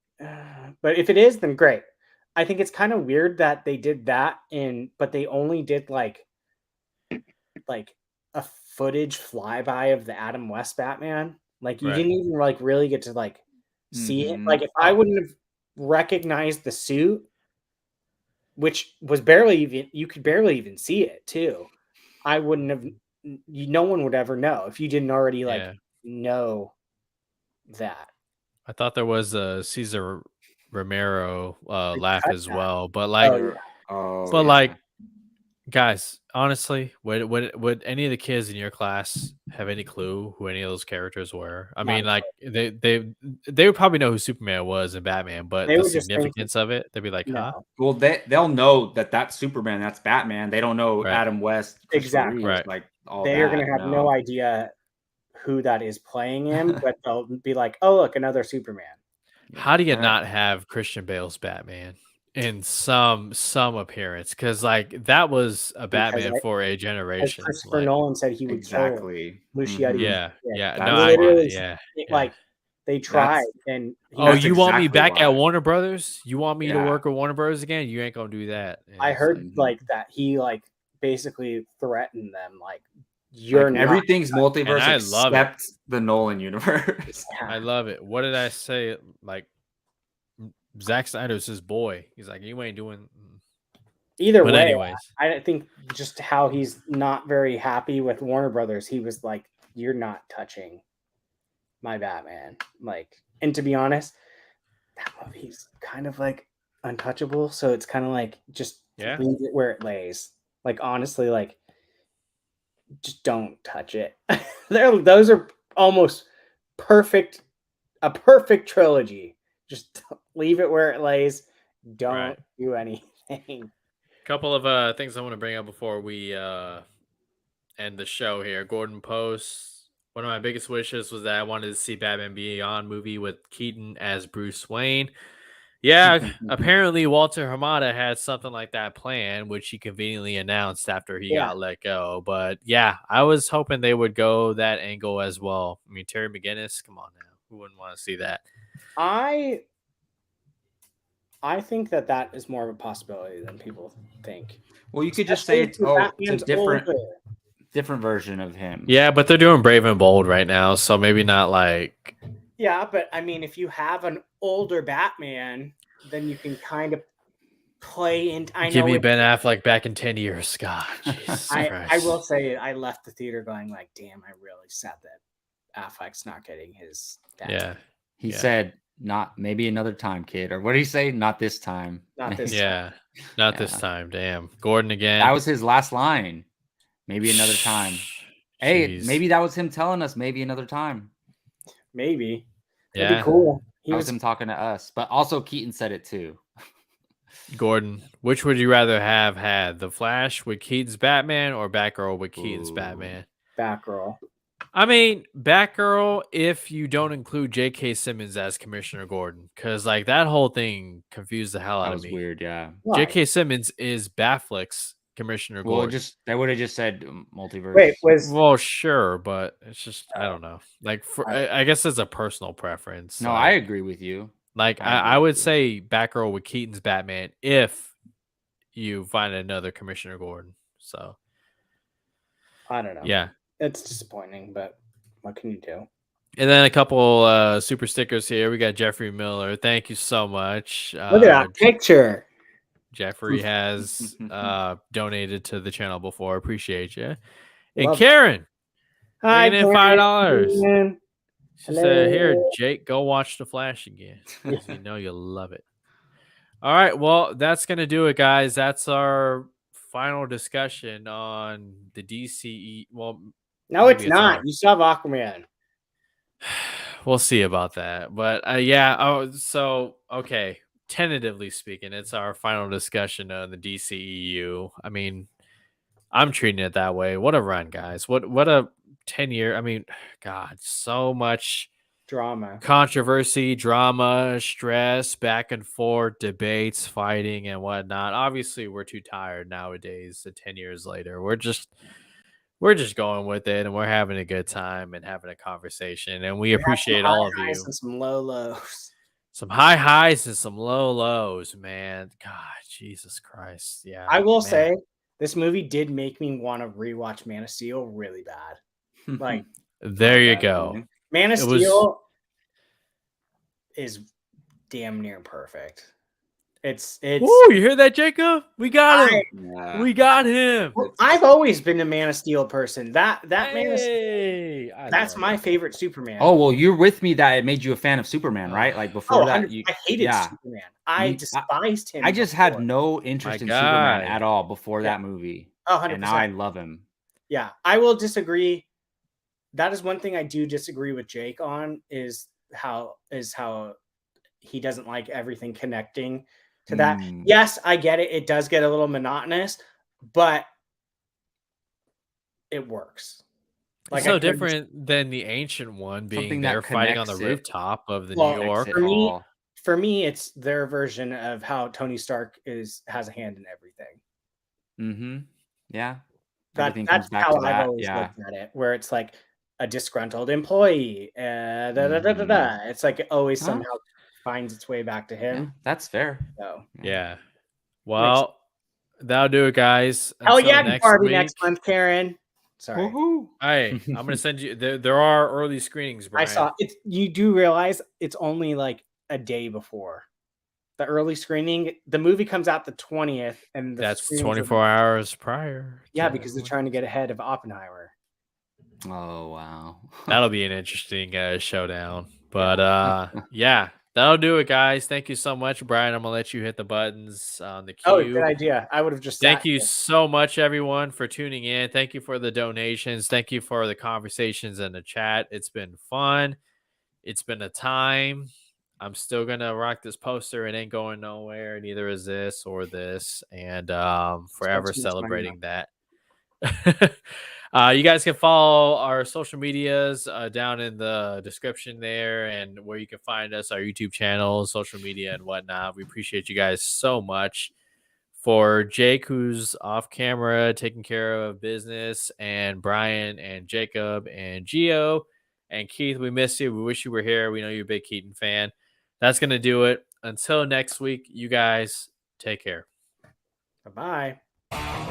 but if it is, then great. I think it's kind of weird that they did that but they only did like a footage flyby of the Adam West Batman. Like you Right. didn't even like really get to like see it. Like if I wouldn't have recognized the suit, which was you could barely even see it too. I wouldn't have. No one would ever know if you didn't already know that. I thought there was a Cesar Romero laugh cut as that. well, but like, like, guys, honestly, would any of the kids in your class have any clue who any of those characters were? I mean, like they would probably know who Superman was and Batman, but They the would just think significance of it, they'd be like, huh? no. Well, they'll know that that's Superman, that's Batman. They don't know Right. Adam West, Christopher Exactly. Reeves, Right. like all They that. are going to have no idea who that is playing him, but they'll be like, "Oh, look, another Superman." How do you not have Christian Bale's Batman in some appearance? Because like that was a Batman for a As generation. Christopher Like, Nolan said, he would exactly. kill Muschietti. yeah, That's no, I get literally it. Yeah, Like they tried, and oh, That's you want me exactly back at why. Warner Brothers? You want me to Yeah. work with Warner Brothers again? You ain't gonna do that. And I it's heard like, like that he like basically threatened them, like you're Like, not everything's multiverse I love it. except the Nolan universe. I love it. What did I say? Like Zack Snyder's his boy. He's like, you ain't doing. Either But way, anyways, I think just how he's not very happy with Warner Brothers. He was like, "You're not touching my Batman." Like, and to be honest, that movie's kind of like untouchable. So it's kind of like just leave it where it lays. Like honestly, like just don't touch it. Those are almost perfect, a perfect trilogy. Just leave it where it lays. Don't do anything. Couple of things I want to bring up before we end the show here. Gordon posts, one of my biggest wishes was that I wanted to see Batman Beyond movie with Keaton as Bruce Wayne. Yeah, apparently Walter Hamada had something like that planned, which he conveniently announced after he got let go. But yeah, I was hoping they would go that angle as well. I mean, Terry McGinnis, come on now. Who wouldn't want to see that? I think that is more of a possibility than people think. Well, you could just say it's a different version of him. Yeah, but they're doing Brave and Bold right now, so maybe not like. Yeah, but I mean, if you have an older Batman, then you can kind of play in. Give me Ben Affleck back in 10 years, Scott. I will say, I left the theater going like, "Damn, I really sad that Affleck's not getting his." Batman. Yeah, he said, "Not maybe another time, kid." Or what did he say? Not this time. Not this. Yeah, not this time. Damn, Gordon again. That was his last line. Maybe another time. Hey, maybe that was him telling us maybe another time. Maybe. Yeah. That'd be cool. That was him talking to us. But also Keaton said it too. Gordon, which would you rather have had? The Flash with Keaton's Batman or Batgirl with Keaton's Batman? Batgirl. I mean, Batgirl if you don't include J.K. Simmons as Commissioner Gordon. Because like that whole thing confused the hell out of me. That was weird, yeah. J.K. Simmons is Batfleck's Commissioner Gordon. They would have just said multiverse. Wait, well, sure, but it's just I don't know. Like, I guess it's a personal preference. No, like, I agree with you. Like, I would say Batgirl with Keaton's Batman if you find another Commissioner Gordon. So I don't know. Yeah, it's disappointing, but what can you do? And then a couple super stickers here. We got Jeffrey Miller. Thank you so much. Look at that picture. Jeffrey has donated to the channel before. Appreciate you. And Karen, hi, in $5. She said, "Here, Jake, go watch The Flash again. You know you'll love it." All right, well, that's gonna do it, guys. That's our final discussion on the DCE. Well, no, it's not. You still have Aquaman. We'll see about that, but yeah. Oh, so okay. tentatively speaking, it's our final discussion on the DCEU. I mean, I'm treating it that way. What a run, guys. What a 10-year. I mean, God, so much Drama. controversy, drama, stress, back and forth, debates, fighting, and whatnot. Obviously, we're too tired nowadays. 10 years later, we're just going with it, and we're having a good time and having a conversation, and we appreciate all of High highs you. and some low lows. Some high highs and some low lows, man. God, Jesus Christ. Yeah. I will man. say this movie did make me want to rewatch Man of Steel really bad. Like, there you go. Man of It was- Steel is damn near perfect. It's Ooh, you hear that, Jacob? We got him. Yeah. We got him. I've always been a Man of Steel person. That Man of Steel, Hey, I that's love my it. favorite Superman. Oh well, you're with me that it made you a fan of Superman, right? Like before that, 100 I hated Superman. I despised him. I just had before. no interest My in Superman God. at all before Yeah. that movie, 100%. and now I love him. Yeah, I will disagree. That is one thing I do disagree with Jake on is how he doesn't like everything connecting to that. Yes, I get it. It does get a little monotonous, but it works. Like so different than the ancient one being they're fighting on the rooftop of the New York. For me, it's their version of how Tony Stark has a hand in everything. Mm-hmm. Yeah. That's how I've always looked at it, where it's like a disgruntled employee. It's like it always somehow finds its way back to him. Yeah, that's fair. So yeah. Well, that'll do it, guys. Hell yeah, Barbie next month, Karen. Sorry. Woohoo. Hey, I'm gonna send you. There are early screenings, Brian. I saw it. You do realize it's only like a day before the early screening. The movie comes out the 20th, and that's 24 hours prior. Yeah, because they're trying to get ahead of Oppenheimer. Oh wow, that'll be an interesting showdown. But yeah, that'll do it, guys. Thank you so much, Brian. I'm gonna let you hit the buttons on the queue. Oh, good idea. I would have just. Thank you so much, everyone, for tuning in. Thank you for the donations. Thank you for the conversations in the chat. It's been fun. It's been a time. I'm still gonna rock this poster. It ain't going nowhere. Neither is this or this, and forever celebrating that. You guys can follow our social medias down in the description there, and where you can find us, our YouTube channel, social media, and whatnot. We appreciate you guys so much. For Jake, who's off camera taking care of business, and Brian and Jacob and Gio and Keith, we miss you. We wish you were here. We know you're a big Keaton fan. That's going to do it. Until next week, you guys take care. Bye-bye.